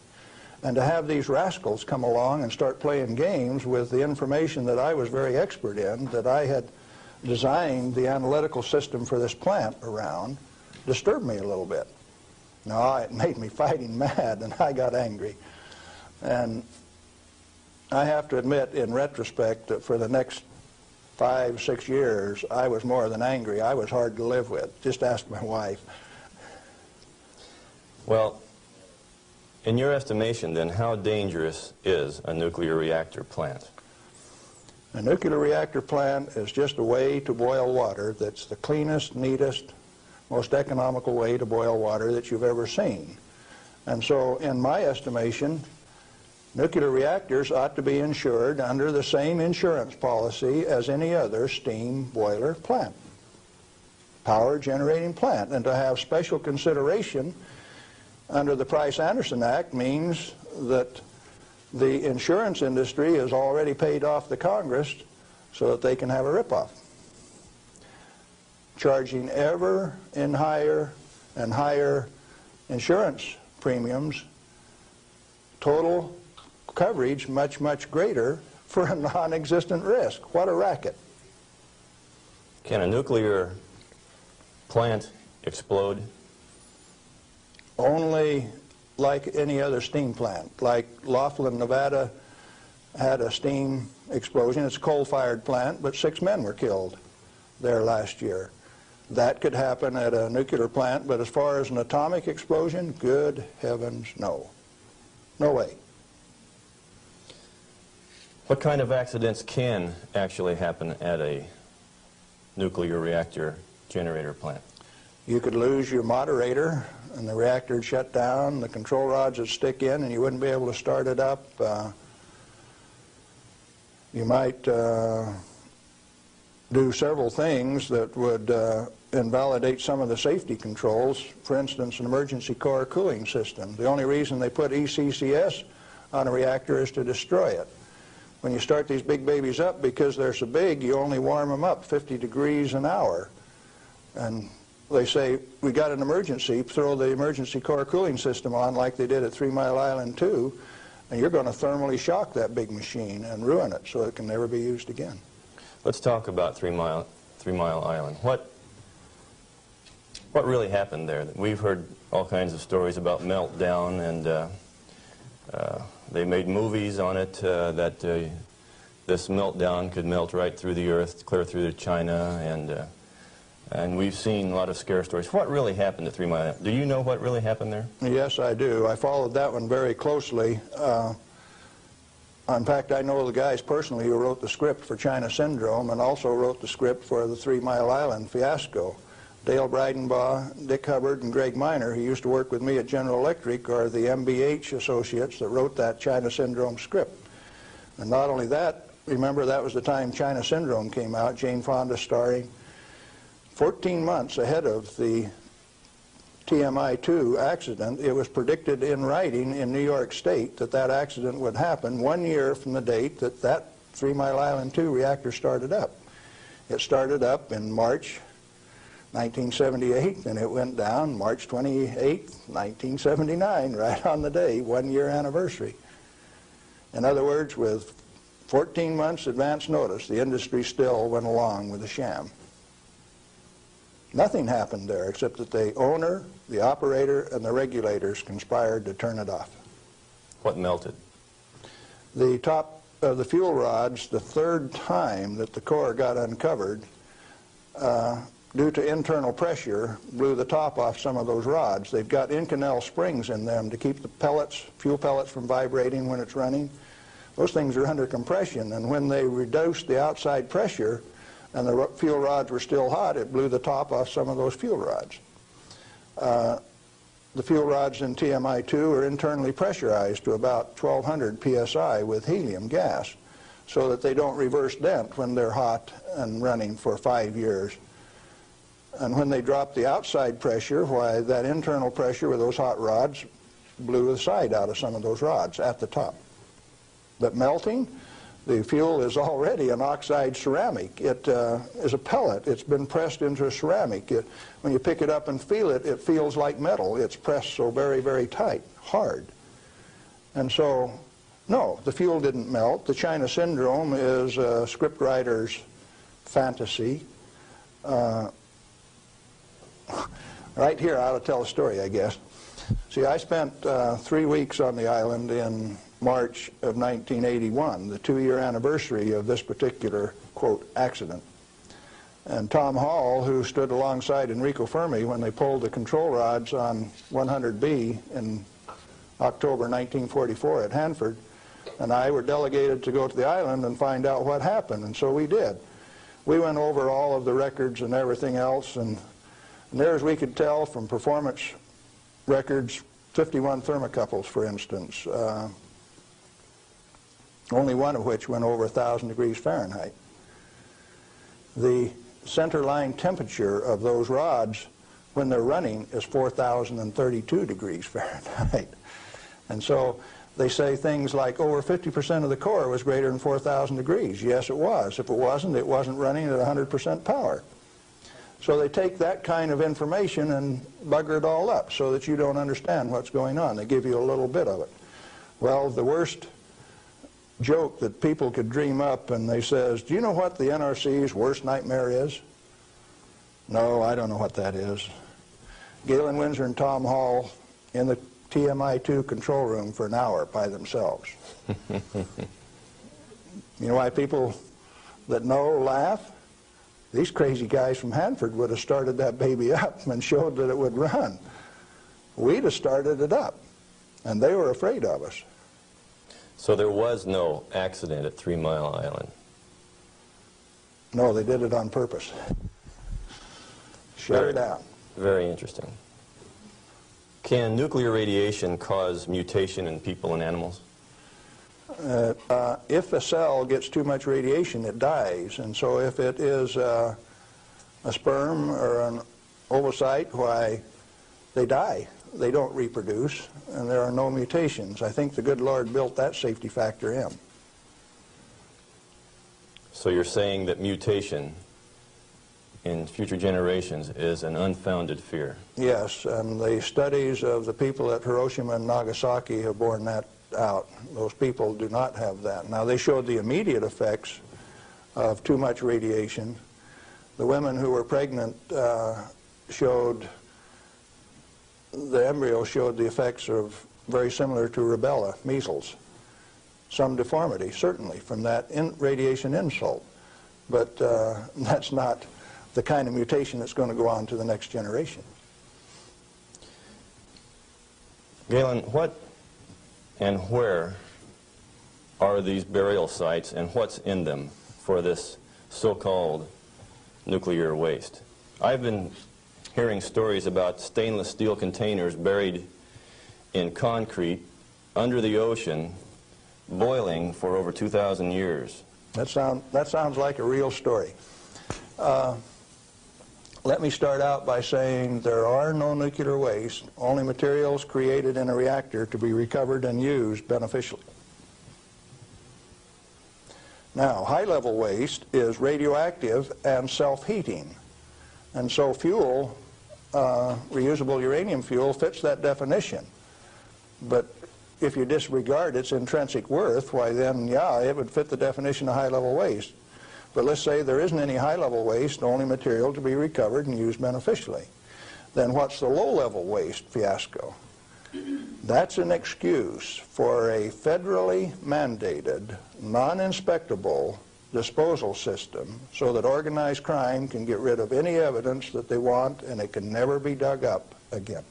And to have these rascals come along and start playing games with the information that I was very expert in, that I had designed the analytical system for this plant around, disturbed me a little bit. Now, it made me fighting mad, and I got angry. And I have to admit, in retrospect, that for the next 5, 6 years, I was more than angry. I was hard to live with. Just ask my wife. Well, in your estimation, then, how dangerous is a nuclear reactor plant? A nuclear reactor plant is just a way to boil water that's the cleanest, neatest, most economical way to boil water that you've ever seen. And so, in my estimation, nuclear reactors ought to be insured under the same insurance policy as any other steam boiler plant, power generating plant. And to have special consideration under the Price-Anderson Act means that the insurance industry has already paid off the Congress so that they can have a ripoff, charging ever in higher and higher insurance premiums, total coverage much, much greater for a non-existent risk. What a racket. Can a nuclear plant explode? Only like any other steam plant. Like Laughlin, Nevada had a steam explosion. It's a coal-fired plant, but 6 men were killed there last year. That could happen at a nuclear plant, but as far as an atomic explosion, good heavens, no. No way. What kind of accidents can actually happen at a nuclear reactor generator plant? You could lose your moderator and the reactor would shut down, the control rods would stick in and you wouldn't be able to start it up. You might do several things that would invalidate some of the safety controls. For instance, an emergency core cooling system. The only reason they put ECCS on a reactor is to destroy it. When you start these big babies up, because they're so big, you only warm them up 50 degrees an hour. And they say, we got an emergency, throw the emergency core cooling system on like they did at 3 Mile Island 2, and you're going to thermally shock that big machine and ruin it so it can never be used again. Let's talk about 3 Mile Island. What really happened there? We've heard all kinds of stories about meltdown, and they made movies on it that this meltdown could melt right through the earth, clear through to China, and we've seen a lot of scare stories. What really happened at 3 Mile Island? Do you know what really happened there? Yes, I do. I followed that one very closely. In fact, I know the guys personally who wrote the script for China Syndrome and also wrote the script for the 3 Mile Island fiasco. Dale Breidenbaugh, Dick Hubbard, and Greg Miner, who used to work with me at General Electric, are the MBH associates that wrote that China Syndrome script. And not only that, remember that was the time China Syndrome came out, Jane Fonda starring. 14 months ahead of the TMI-2 accident, it was predicted in writing in New York State that that accident would happen 1 year from the date that that 3 Mile Island 2 reactor started up. It started up in March 1978, and it went down March 28, 1979, right on the day, 1 year anniversary. In other words, with 14 months advance notice, the industry still went along with the sham. Nothing happened there except that the owner, the operator, and the regulators conspired to turn it off. What melted? The top of the fuel rods, the third time that the core got uncovered, due to internal pressure, blew the top off some of those rods. They've got Inconel springs in them to keep the pellets, fuel pellets from vibrating when it's running. Those things are under compression, and when they reduced the outside pressure and the fuel rods were still hot, it blew the top off some of those fuel rods. The fuel rods in TMI-2 are internally pressurized to about 1200 psi with helium gas so that they don't reverse dent when they're hot and running for 5 years. And when they drop the outside pressure, why, that internal pressure with those hot rods blew the side out of some of those rods at the top. But melting, the fuel is already an oxide ceramic. It is a pellet. It's been pressed into a ceramic. When you pick it up and feel it, it feels like metal. It's pressed so very, very tight, hard. And so, no, the fuel didn't melt. The China Syndrome is a scriptwriter's fantasy. Right here, I ought to tell a story, I guess. See, I spent 3 weeks on the island in March of 1981, the 2-year anniversary of this particular, quote, accident. And Tom Hall, who stood alongside Enrico Fermi when they pulled the control rods on 100B in October 1944 at Hanford, and I were delegated to go to the island and find out what happened, and so we did. We went over all of the records and everything else, and there, as we could tell from performance records, 51 thermocouples, for instance, only one of which went over 1,000 degrees Fahrenheit. The center line temperature of those rods when they're running is 4,032 degrees Fahrenheit. And so they say things like over 50% of the core was greater than 4,000 degrees. Yes, it was. If it wasn't running at 100% power. So they take that kind of information and bugger it all up so that you don't understand what's going on. They give you a little bit of it. Well, the worst joke that people could dream up, and they says, do you know what the NRC's worst nightmare is? No, I don't know what that is. Galen Windsor and Tom Hall in the TMI-2 control room for an hour by themselves. You know why people that know laugh? These crazy guys from Hanford would have started that baby up and showed that it would run. We'd have started it up, and they were afraid of us. So there was no accident at 3 Mile Island? No, they did it on purpose. Shut her down. Very interesting. Can nuclear radiation cause mutation in people and animals? If a cell gets too much radiation, it dies. And so if it is a sperm or an ovocyte, why, they die. They don't reproduce, and there are no mutations. I think the good Lord built that safety factor in. So you're saying that mutation in future generations is an unfounded fear? Yes, and the studies of the people at Hiroshima and Nagasaki have borne that out. Those people do not have that. Now, they showed the immediate effects of too much radiation. The women who were pregnant showed, the embryo showed the effects of very similar to rubella, measles. Some deformity, certainly, from that radiation insult. But that's not the kind of mutation that's going to go on to the next generation. Galen, what and where are these burial sites, and what's in them for this so-called nuclear waste? I've been hearing stories about stainless steel containers buried in concrete under the ocean, boiling for over 2,000 years. That sounds like a real story. Let me start out by saying there are no nuclear waste, only materials created in a reactor to be recovered and used beneficially. Now, high-level waste is radioactive and self-heating. And so fuel, reusable uranium fuel, fits that definition. But if you disregard its intrinsic worth, why then, yeah, it would fit the definition of high-level waste. But let's say there isn't any high-level waste, only material to be recovered and used beneficially. Then what's the low-level waste fiasco? That's an excuse for a federally mandated, non-inspectable disposal system so that organized crime can get rid of any evidence that they want, and it can never be dug up again.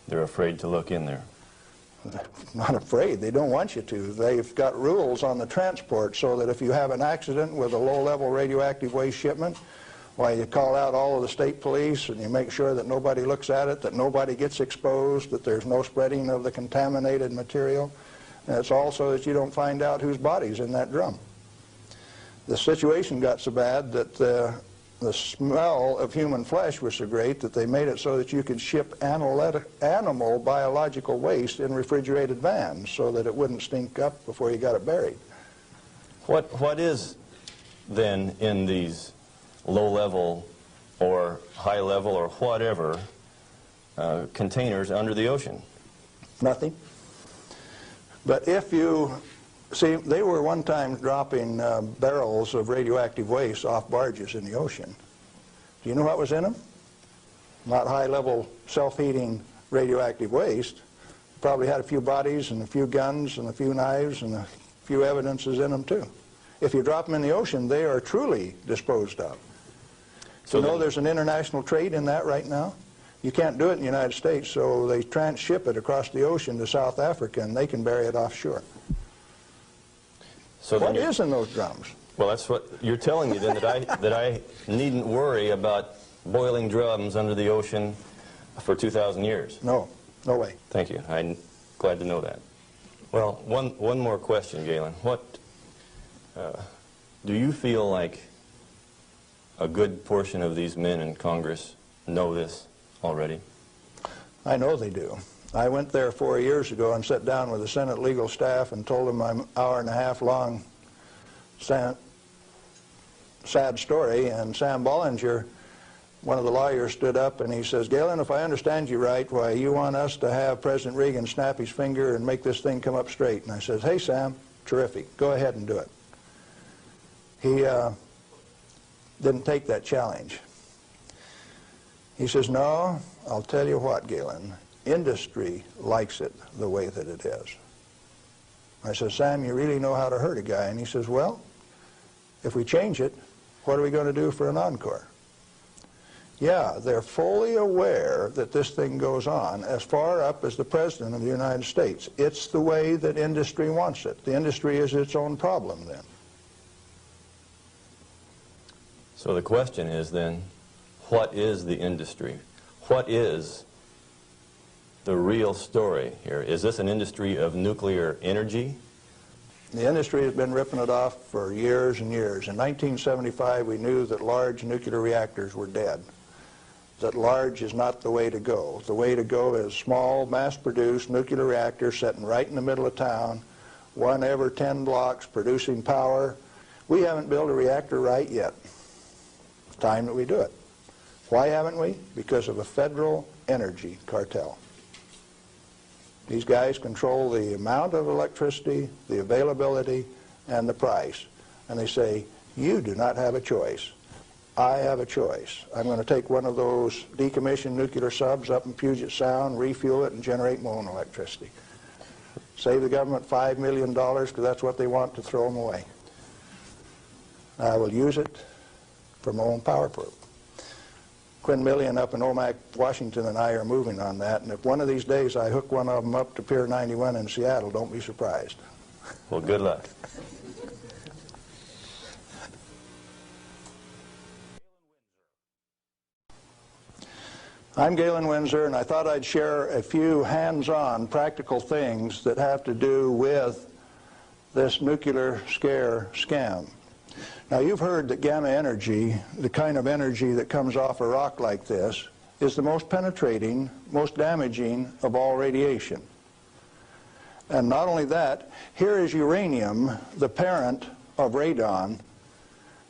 They're afraid to look in there. Not afraid. They don't want you to. They've got rules on the transport so that if you have an accident with a low-level radioactive waste shipment, why, you call out all of the state police and you make sure that nobody looks at it, that nobody gets exposed, that there's no spreading of the contaminated material. And it's also that you don't find out whose body's in that drum. The situation got so bad that the smell of human flesh was so great that they made it so that you could ship animal biological waste in refrigerated vans so that it wouldn't stink up before you got it buried. What is then in these low-level or high-level or whatever containers under the ocean? Nothing. But if you see, they were one time dropping barrels of radioactive waste off barges in the ocean. Do you know what was in them? Not high-level self-heating radioactive waste. Probably had a few bodies and a few guns and a few knives and a few evidences in them too. If you drop them in the ocean, they are truly disposed of. So you know there's an international trade in that right now? You can't do it in the United States, so they transship it across the ocean to South Africa, and they can bury it offshore. So what is in those drums? Well, that's what you're telling me then, that I needn't worry about boiling drums under the ocean for 2,000 years. No, no way. Thank you. I'm glad to know that. Well, one more question, Galen. What do you feel like a good portion of these men in Congress know this already? I know they do. I went there 4 years ago and sat down with the Senate legal staff and told them my hour-and-a-half-long sad story, and Sam Bollinger, one of the lawyers, stood up and he says, "Galen, if I understand you right, why, you want us to have President Reagan snap his finger and make this thing come up straight." And I says, "Hey, Sam, terrific. Go ahead and do it." He didn't take that challenge. He says, no, I'll tell you what, Galen, industry likes it the way that it is. I said, Sam, you really know how to hurt a guy. And he says, well, if we change it, what are we going to do for an encore? Yeah, they're fully aware that this thing goes on as far up as the President of the United States. It's the way that industry wants it. The industry is its own problem then. So the question is then, what is the industry? What is the real story here? Is this an industry of nuclear energy? The industry has been ripping it off for years and years. In 1975, we knew that large nuclear reactors were dead, that large is not the way to go. The way to go is small, mass-produced nuclear reactors sitting right in the middle of town, 1 every 10 blocks, producing power. We haven't built a reactor right yet. It's time that we do it. Why haven't we? Because of a federal energy cartel. These guys control the amount of electricity, the availability, and the price. And they say, you do not have a choice. I have a choice. I'm going to take one of those decommissioned nuclear subs up in Puget Sound, refuel it, and generate my own electricity. Save the government $5 million because that's what they want to throw them away. I will use it for my own power plant. Quinn Millian up in Omak, Washington, and I are moving on that, and if one of these days I hook one of them up to Pier 91 in Seattle, don't be surprised. Well, good luck. I'm Galen Windsor, and I thought I'd share a few hands-on practical things that have to do with this nuclear scare scam. Now, you've heard that gamma energy, the kind of energy that comes off a rock like this, is the most penetrating, most damaging of all radiation. And not only that, here is uranium, the parent of radon,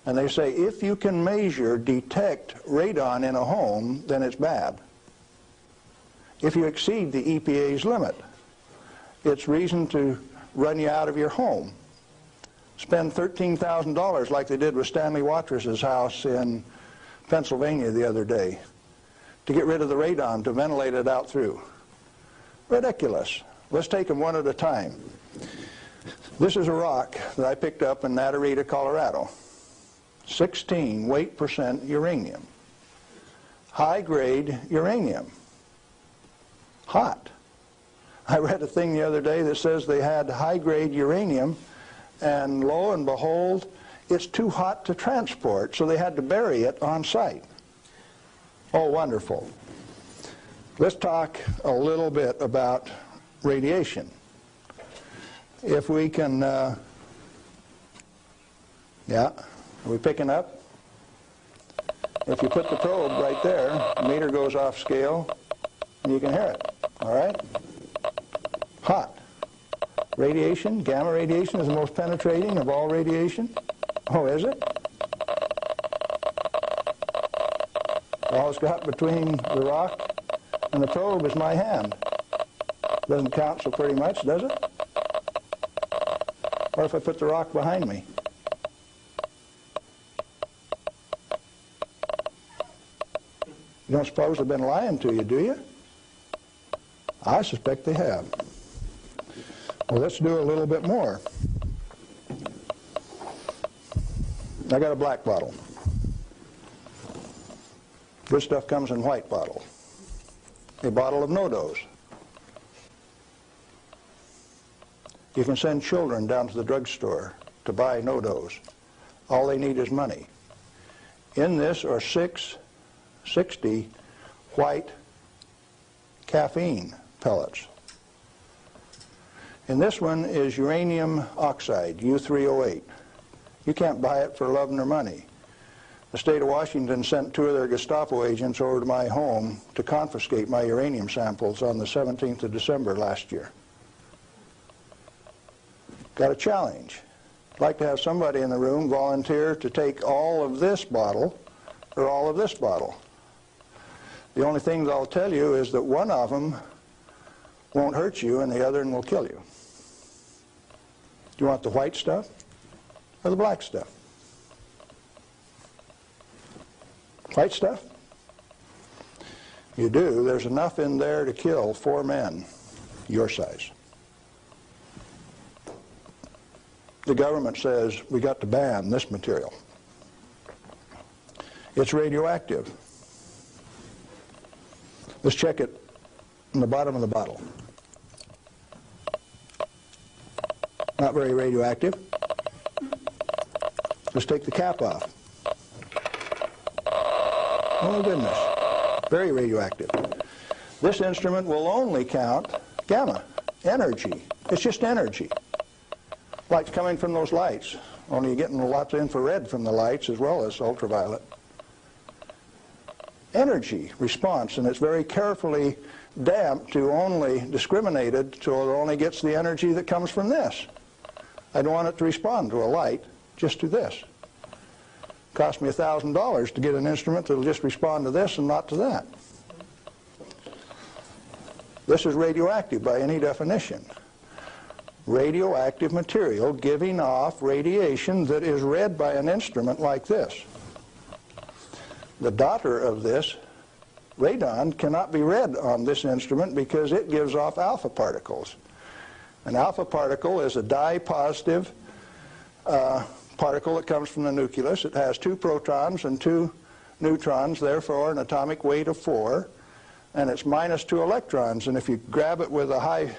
and they say if you can measure, detect radon in a home, then it's bad. If you exceed the EPA's limit, it's reason to run you out of your home. Spend $13,000 like they did with Stanley Watrous' house in Pennsylvania the other day to get rid of the radon, to ventilate it out through. Ridiculous. Let's take them one at a time. This is a rock that I picked up in Natarita, Colorado. 16 weight % uranium. High-grade uranium. Hot. I read a thing the other day that says they had high-grade uranium, and lo and behold, it's too hot to transport, so they had to bury it on site. Oh, wonderful. Let's talk a little bit about radiation. If we can, yeah, are we picking up? If you put the probe right there, the meter goes off scale, and you can hear it, all right? Hot. Radiation, gamma radiation, is the most penetrating of all radiation. Oh, is it? All it's got between the rock and the probe is my hand. Doesn't count so pretty much, does it? What if I put the rock behind me? You don't suppose they've been lying to you, do you? I suspect they have. Well, let's do a little bit more. I got a black bottle. This stuff comes in white bottle. A bottle of no-dose. You can send children down to the drugstore to buy no-dose. All they need is money. In this are 60 white caffeine pellets. And this one is uranium oxide, U3O8. You can't buy it for love nor money. The state of Washington sent 2 of their Gestapo agents over to my home to confiscate my uranium samples on the 17th of December last year. Got a challenge. I'd like to have somebody in the room volunteer to take all of this bottle or all of this bottle. The only thing that I'll tell you is that one of them won't hurt you and the other one will kill you. Do you want the white stuff or the black stuff? White stuff? You do. There's enough in there to kill 4 men your size. The government says we got to ban this material. It's radioactive. Let's check it in the bottom of the bottle. Not very radioactive. Let's take the cap off. Oh goodness, very radioactive. This instrument will only count gamma, energy. It's just energy. Light's coming from those lights, only you're getting lots of infrared from the lights as well as ultraviolet. Energy response, and it's very carefully damped to only discriminated so it only gets the energy that comes from this. I don't want it to respond to a light, just to this. Cost me $1,000 to get an instrument that will just respond to this and not to that. This is radioactive by any definition. Radioactive material giving off radiation that is read by an instrument like this. The daughter of this, radon, cannot be read on this instrument because it gives off alpha particles. An alpha particle is a dye-positive particle that comes from the nucleus. It has 2 protons and 2 neutrons, therefore an atomic weight of 4, and it's minus 2 electrons. And if you grab it with a high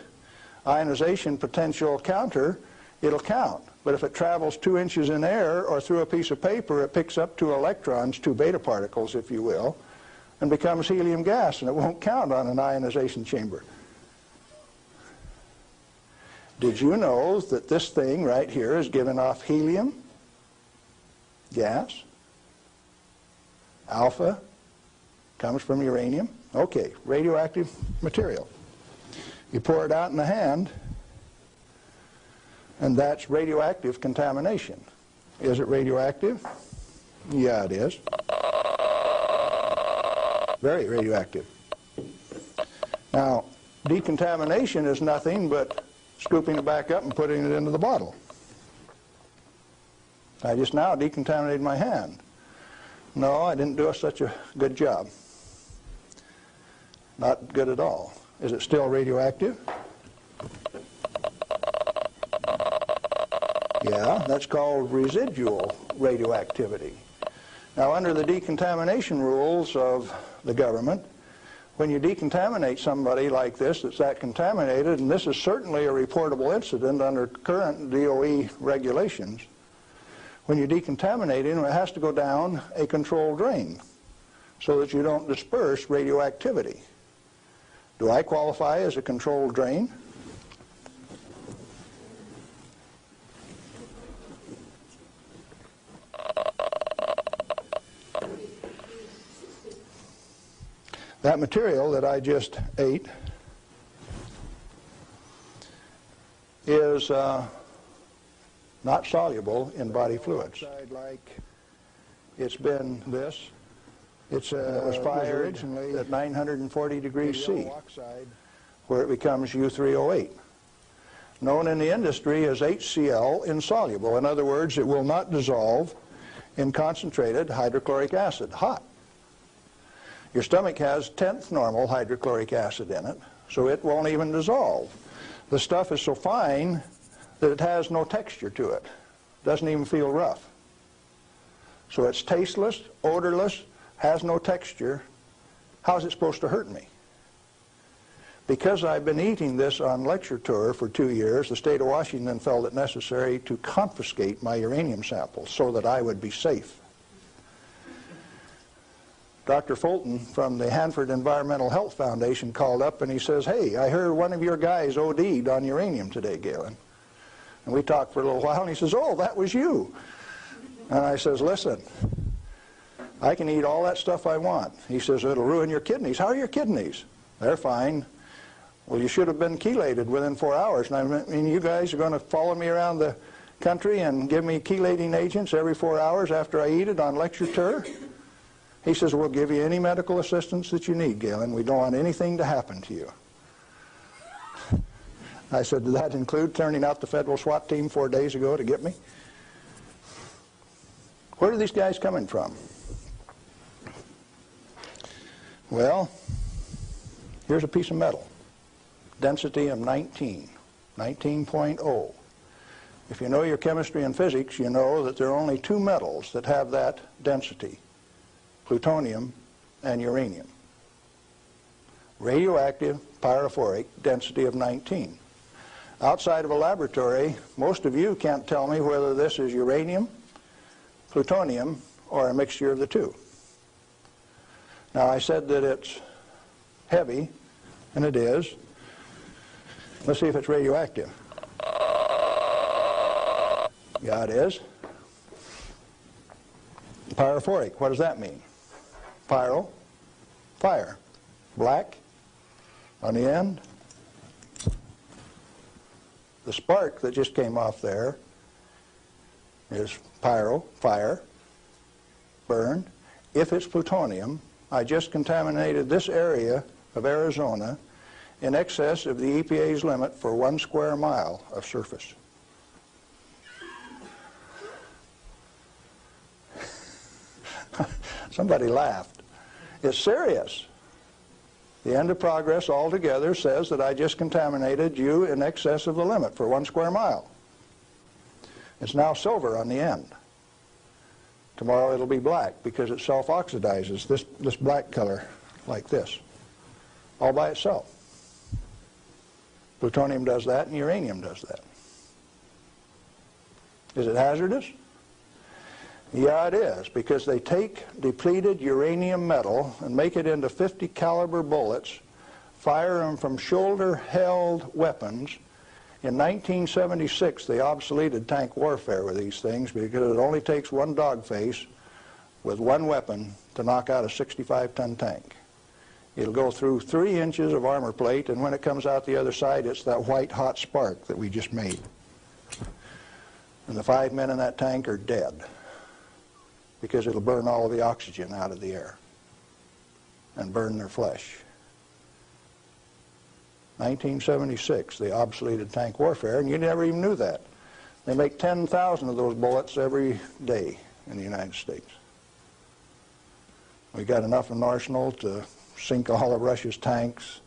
ionization potential counter, it'll count. But if it travels 2 inches in air or through a piece of paper, it picks up 2 electrons, 2 beta particles, if you will, and becomes helium gas, and it won't count on an ionization chamber. Did you know that this thing right here is giving off helium gas? Alpha comes from uranium. Okay, radioactive material. You pour it out in the hand, and that's radioactive contamination. Is it radioactive? Yeah, it is. Very radioactive. Now, decontamination is nothing but scooping it back up and putting it into the bottle. I just now decontaminated my hand. No, I didn't do such a good job. Not good at all. Is it still radioactive? Yeah, that's called residual radioactivity. Now, under the decontamination rules of the government, when you decontaminate somebody like this that's that contaminated, and this is certainly a reportable incident under current DOE regulations, when you decontaminate him, it has to go down a controlled drain so that you don't disperse radioactivity. Do I qualify as a controlled drain? That material that I just ate is not soluble in body fluids. Like it's been this. It was fired originally at 940 degrees C, where it becomes U3O8, known in the industry as HCl insoluble. In other words, it will not dissolve in concentrated hydrochloric acid, hot. Your stomach has 10th normal hydrochloric acid in it, so it won't even dissolve. The stuff is so fine that it has no texture to it. Doesn't even feel rough. So it's tasteless, odorless, has no texture. How's it supposed to hurt me? Because I've been eating this on lecture tour for 2 years, the state of Washington felt it necessary to confiscate my uranium samples so that I would be safe. Dr. Fulton from the Hanford Environmental Health Foundation called up and he says, "Hey, I heard one of your guys OD'd on uranium today, Galen." And we talked for a little while and he says, "Oh, that was you." And I says, "Listen, I can eat all that stuff I want." He says, "It'll ruin your kidneys." "How are your kidneys?" "They're fine." "Well, you should have been chelated within 4 hours. And I mean, you guys are going to follow me around the country and give me chelating agents every 4 hours after I eat it on lecture tour?" He says, "We'll give you any medical assistance that you need, Galen. We don't want anything to happen to you." I said, "Did that include turning out the federal SWAT team 4 days ago to get me?" Where are these guys coming from? Well, Here's a piece of metal, density of 19.0. If you know your chemistry and physics, you know that there are only two metals that have that density, plutonium and uranium. Radioactive, pyrophoric, density of 19. Outside of a laboratory, most of you can't tell me whether this is uranium, plutonium, or a mixture of the two. Now, I said that it's heavy, and it is. Let's see if it's radioactive. Yeah, it is. Pyrophoric, what does that mean? Pyro, fire. Black on the end. The spark that just came off there is pyro, fire, burn. If it's plutonium, I just contaminated this area of Arizona in excess of the EPA's limit for 1 square mile of surface. Somebody laughed. It's serious. The end of progress altogether says that I just contaminated you in excess of the limit for 1 square mile. It's now silver on the end. Tomorrow it'll be black because it self-oxidizes, this black color like this, all by itself. Plutonium does that and uranium does that. Is it hazardous? Yeah, it is, because they take depleted uranium metal and make it into 50 caliber bullets, fire them from shoulder-held weapons. In 1976, they obsoleted tank warfare with these things because it only takes one dog face with one weapon to knock out a 65-ton tank. It'll go through 3 inches of armor plate, and when it comes out the other side, it's that white hot spark that we just made. And the 5 men in that tank are dead, because it'll burn all of the oxygen out of the air and burn their flesh. 1976, they obsoleted tank warfare, and you never even knew that. They make 10,000 of those bullets every day in the United States. We got enough in arsenal to sink all of Russia's tanks,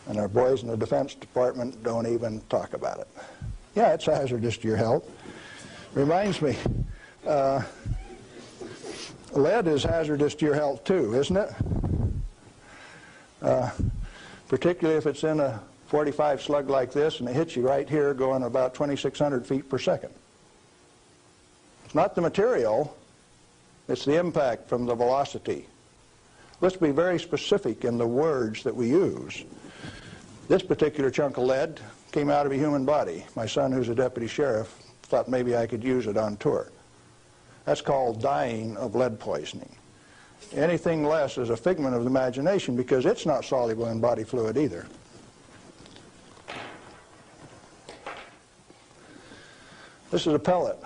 and our boys in the Defense Department don't even talk about it. Yeah, it's hazardous to your health. Reminds me, lead is hazardous to your health too, isn't it? Particularly if it's in a 45 slug like this and it hits you right here going about 2,600 feet per second. It's not the material, it's the impact from the velocity. Let's be very specific in the words that we use. This particular chunk of lead came out of a human body. My son, who's a deputy sheriff, thought maybe I could use it on tour. That's called dying of lead poisoning. Anything less is a figment of the imagination because it's not soluble in body fluid either. This is a pellet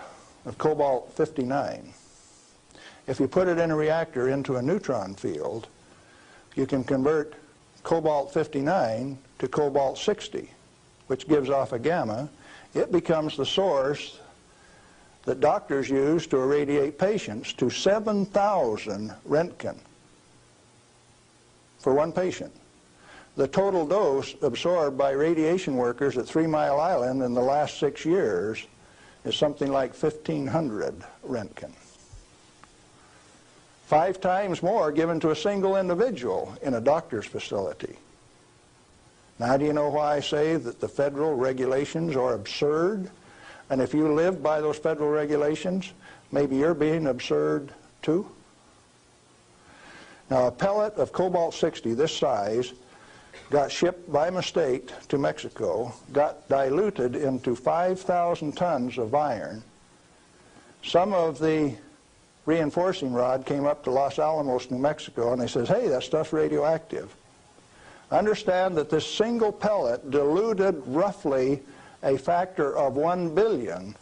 of cobalt-59. If you put it in a reactor into a neutron field, you can convert cobalt-59 to cobalt-60, which gives off a gamma. It becomes the source that doctors use to irradiate patients to 7,000 Roentgen for one patient. The total dose absorbed by radiation workers at 3 Mile Island in the last 6 years is something like 1,500 Roentgen. 5 times more given to a single individual in a doctor's facility. Now, do you know why I say that the federal regulations are absurd? And if you live by those federal regulations, maybe you're being absurd too? Now, a pellet of cobalt-60 this size got shipped by mistake to Mexico, got diluted into 5,000 tons of iron. Some of the reinforcing rod came up to Los Alamos, New Mexico, and they says, hey, that stuff's radioactive. Understand that this single pellet diluted roughly a factor of 1 billion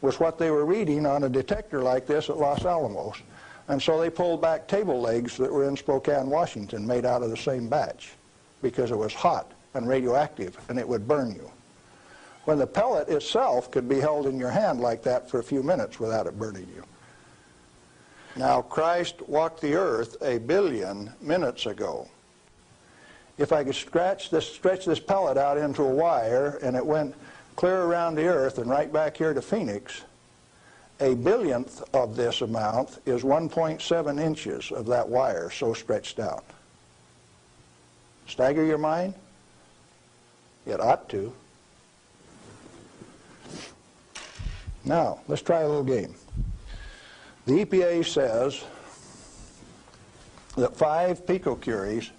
was what they were reading on a detector like this at Los Alamos. And so they pulled back table legs that were in Spokane, Washington, made out of the same batch because it was hot and radioactive and it would burn you. When the pellet itself could be held in your hand like that for a few minutes without it burning you. Now, Christ walked the earth 1 billion minutes ago. if I could stretch this pellet out into a wire and it went clear around the Earth and right back here to Phoenix, a billionth of this amount is 1.7 inches of that wire so stretched out. Stagger your mind? It ought to. Now, let's try a little game. The EPA says that 5 picocuries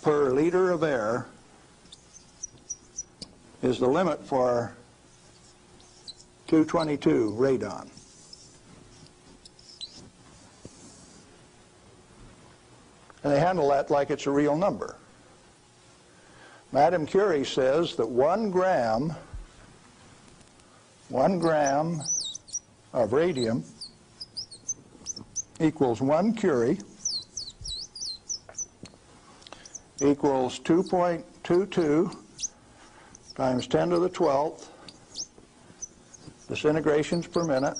per liter of air is the limit for 222 radon. And they handle that like it's a real number. Madame Curie says that 1 gram of radium equals 1 curie equals 2.22 times 10 to the 12th disintegrations per minute,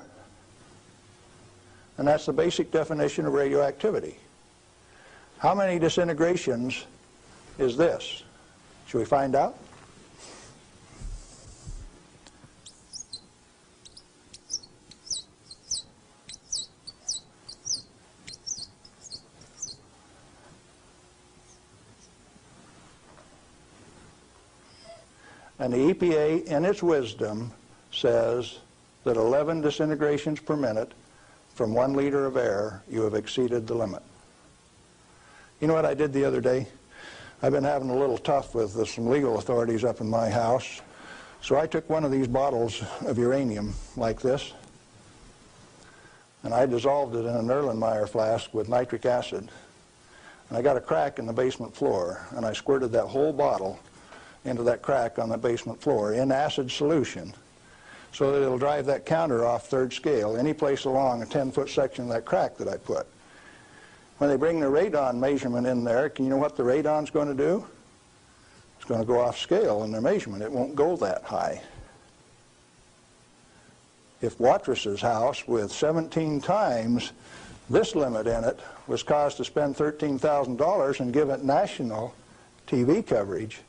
and that's the basic definition of radioactivity. How many disintegrations is this? Should we find out? And the EPA, in its wisdom, says that 11 disintegrations per minute from 1 liter of air, you have exceeded the limit. You know what I did the other day? I've been having a little tough with some legal authorities up in my house. So I took one of these bottles of uranium like this, and I dissolved it in an Erlenmeyer flask with nitric acid. And I got a crack in the basement floor, and I squirted that whole bottle into that crack on the basement floor in acid solution so that it'll drive that counter off 3rd scale any place along a 10-foot section of that crack that I put. When they bring the radon measurement in there, you know what the radon's going to do? It's going to go off scale in their measurement. It won't go that high. If Watrous' house with 17 times this limit in it was caused to spend $13,000 and give it national TV coverage,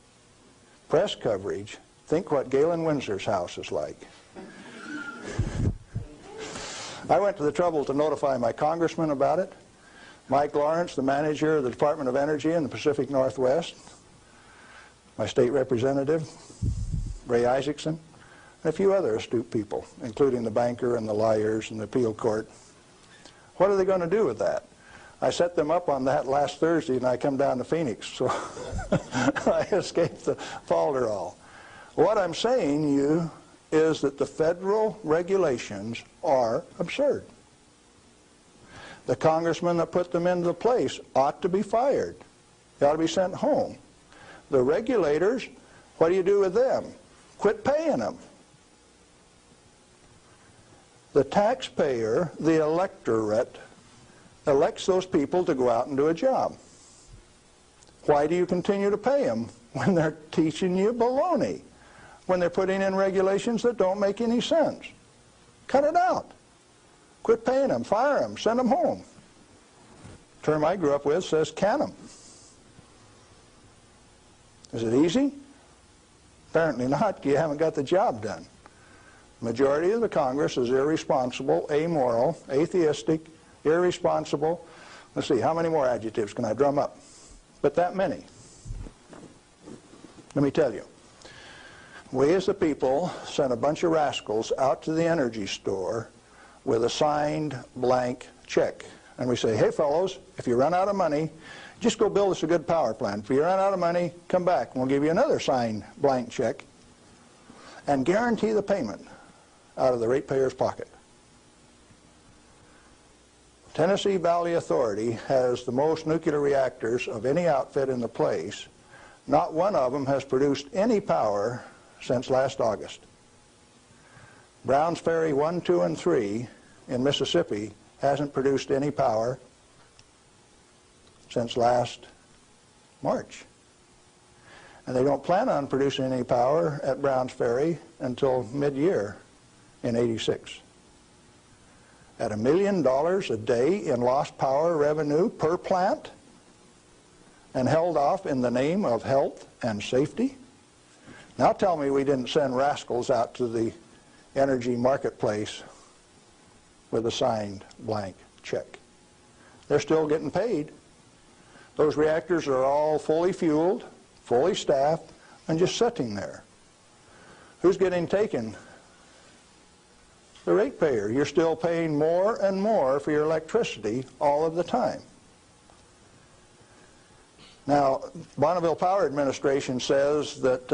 press coverage, think what Galen Windsor's house is like. I went to the trouble to notify my congressman about it, Mike Lawrence, the manager of the Department of Energy in the Pacific Northwest, my state representative, Ray Isaacson, and a few other astute people, including the banker and the lawyers and the appeal court. What are they going to do with that? I set them up on that last Thursday, and I come down to Phoenix, so I escaped the falderall. What I'm saying to you is that the federal regulations are absurd. The congressman that put them into place ought to be fired. They ought to be sent home. The regulators, what do you do with them? Quit paying them. The taxpayer, the electorate, elects those people to go out and do a job. Why do you continue to pay them when they're teaching you baloney? When they're putting in regulations that don't make any sense? Cut it out. Quit paying them, fire them, send them home. The term I grew up with says can them. Is it easy? Apparently not. You haven't got the job done. The majority of the Congress is irresponsible, amoral, atheistic, irresponsible. Let's see, how many more adjectives can I drum up? But that many. Let me tell you. We as the people sent a bunch of rascals out to the energy store with a signed blank check. And we say, hey fellows, if you run out of money, just go build us a good power plant. If you run out of money, come back and we'll give you another signed blank check and guarantee the payment out of the ratepayer's pocket. Tennessee Valley Authority has the most nuclear reactors of any outfit in the place. Not one of them has produced any power since last August. Browns Ferry 1, 2, and 3 in Mississippi hasn't produced any power since last March. And they don't plan on producing any power at Browns Ferry until mid-year in '86. at $1 million a day in lost power revenue per plant and held off in the name of health and safety? Now tell me we didn't send rascals out to the energy marketplace with a signed blank check. They're still getting paid. Those reactors are all fully fueled, fully staffed, and just sitting there. Who's getting taken? The ratepayer. You're still paying more and more for your electricity all of the time. Now, Bonneville Power Administration says that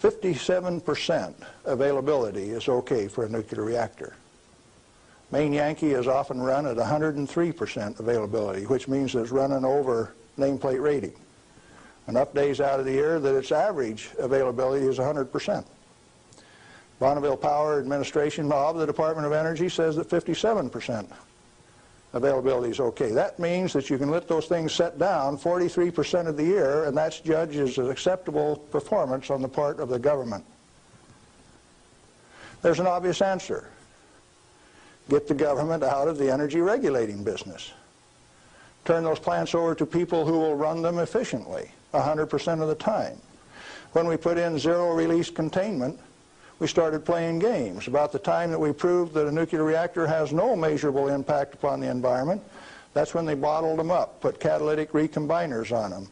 57% availability is okay for a nuclear reactor. Maine Yankee is often run at 103% availability, which means it's running over nameplate rating. Enough days out of the year that its average availability is 100%. Bonneville Power Administration of the Department of Energy says that 57% availability is okay. That means that you can let those things set down 43% of the year, and that's judged as an acceptable performance on the part of the government. There's an obvious answer. Get the government out of the energy regulating business. Turn those plants over to people who will run them efficiently 100% of the time. When we put in zero-release containment, we started playing games. About the time that we proved that a nuclear reactor has no measurable impact upon the environment, that's when they bottled them up, put catalytic recombiners on them.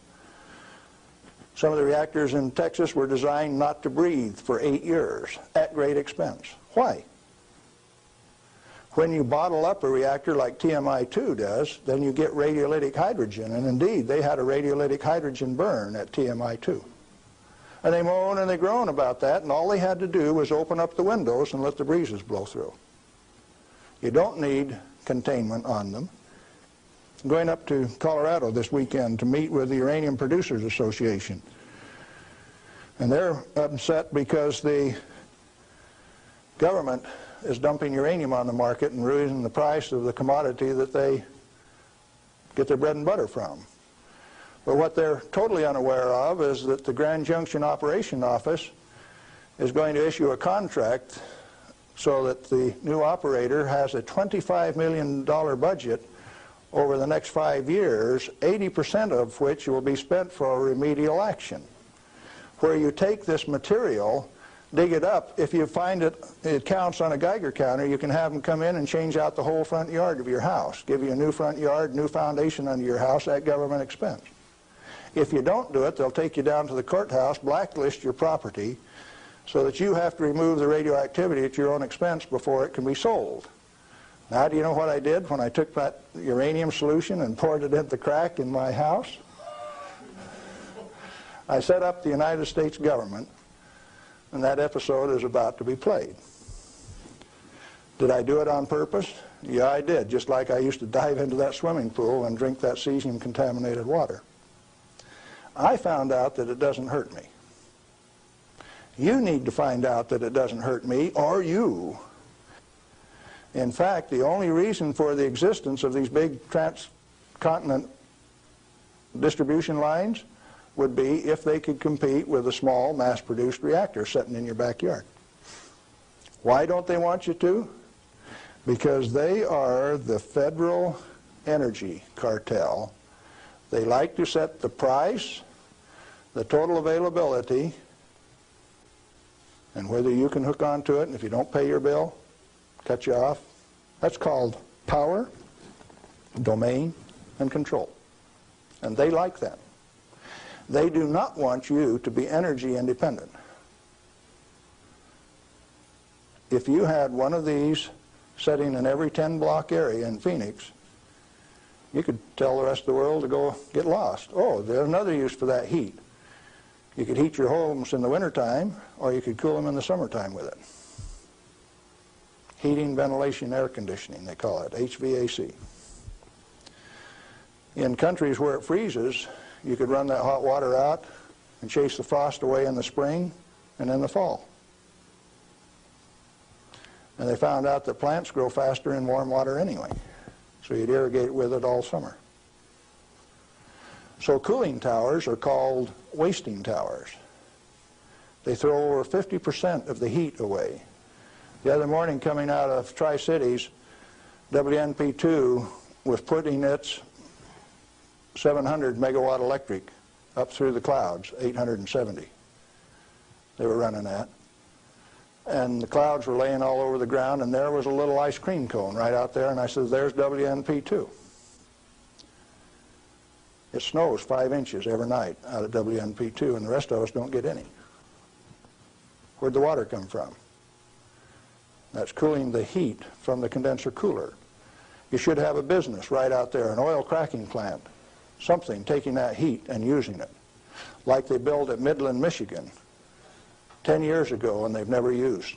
Some of the reactors in Texas were designed not to breathe for 8 years at great expense. Why? When you bottle up a reactor like TMI-2 does, then you get radiolytic hydrogen, and indeed they had a radiolytic hydrogen burn at TMI-2. And they moan and they groan about that, and all they had to do was open up the windows and let the breezes blow through. You don't need containment on them. I'm going up to Colorado this weekend to meet with the Uranium Producers Association. And they're upset because the government is dumping uranium on the market and raising the price of the commodity that they get their bread and butter from. But what they're totally unaware of is that the Grand Junction Operation Office is going to issue a contract so that the new operator has a $25 million budget over the next 5 years, 80% of which will be spent for remedial action, where you take this material, dig it up. If you find it counts on a Geiger counter, you can have them come in and change out the whole front yard of your house, give you a new front yard, new foundation under your house at government expense. If you don't do it, they'll take you down to the courthouse, blacklist your property, so that you have to remove the radioactivity at your own expense before it can be sold. Now, do you know what I did when I took that uranium solution and poured it into the crack in my house? I set up the United States government, and that episode is about to be played. Did I do it on purpose? Yeah, I did, just like I used to dive into that swimming pool and drink that cesium-contaminated water. I found out that it doesn't hurt me. You need to find out that it doesn't hurt me, or you. In fact, the only reason for the existence of these big transcontinent distribution lines would be if they could compete with a small mass-produced reactor sitting in your backyard. Why don't they want you to? Because they are the federal energy cartel. They like to set the price, the total availability, and whether you can hook onto it, and if you don't pay your bill, cut you off. That's called power, domain, and control. And they like that. They do not want you to be energy independent. If you had one of these sitting in every 10-block area in Phoenix, you could tell the rest of the world to go get lost. Oh, there's another use for that heat. You could heat your homes in the wintertime, or you could cool them in the summertime with it. Heating, ventilation, air conditioning, they call it, HVAC. In countries where it freezes, you could run that hot water out and chase the frost away in the spring and in the fall. And they found out that plants grow faster in warm water anyway, so you'd irrigate with it all summer. So cooling towers are called wasting towers. They throw over 50% of the heat away. The other morning coming out of Tri-Cities, WNP2 was putting its 700 megawatt electric up through the clouds, 870 they were running at. And the clouds were laying all over the ground, and there was a little ice cream cone right out there, and I said, there's WNP2. It snows 5 inches every night out of WNP2, and the rest of us don't get any. Where'd the water come from? That's cooling the heat from the condenser cooler. You should have a business right out there, an oil cracking plant, something taking that heat and using it, like they built at Midland, Michigan 10 years ago and they've never used.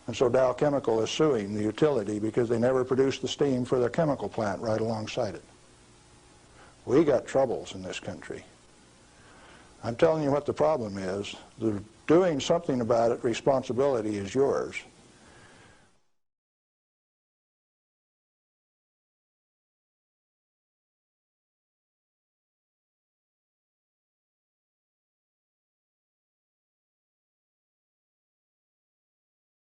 And so Dow Chemical is suing the utility because they never produced the steam for their chemical plant right alongside it. We got troubles in this country. I'm telling you what the problem is. Doing something about it, responsibility is yours.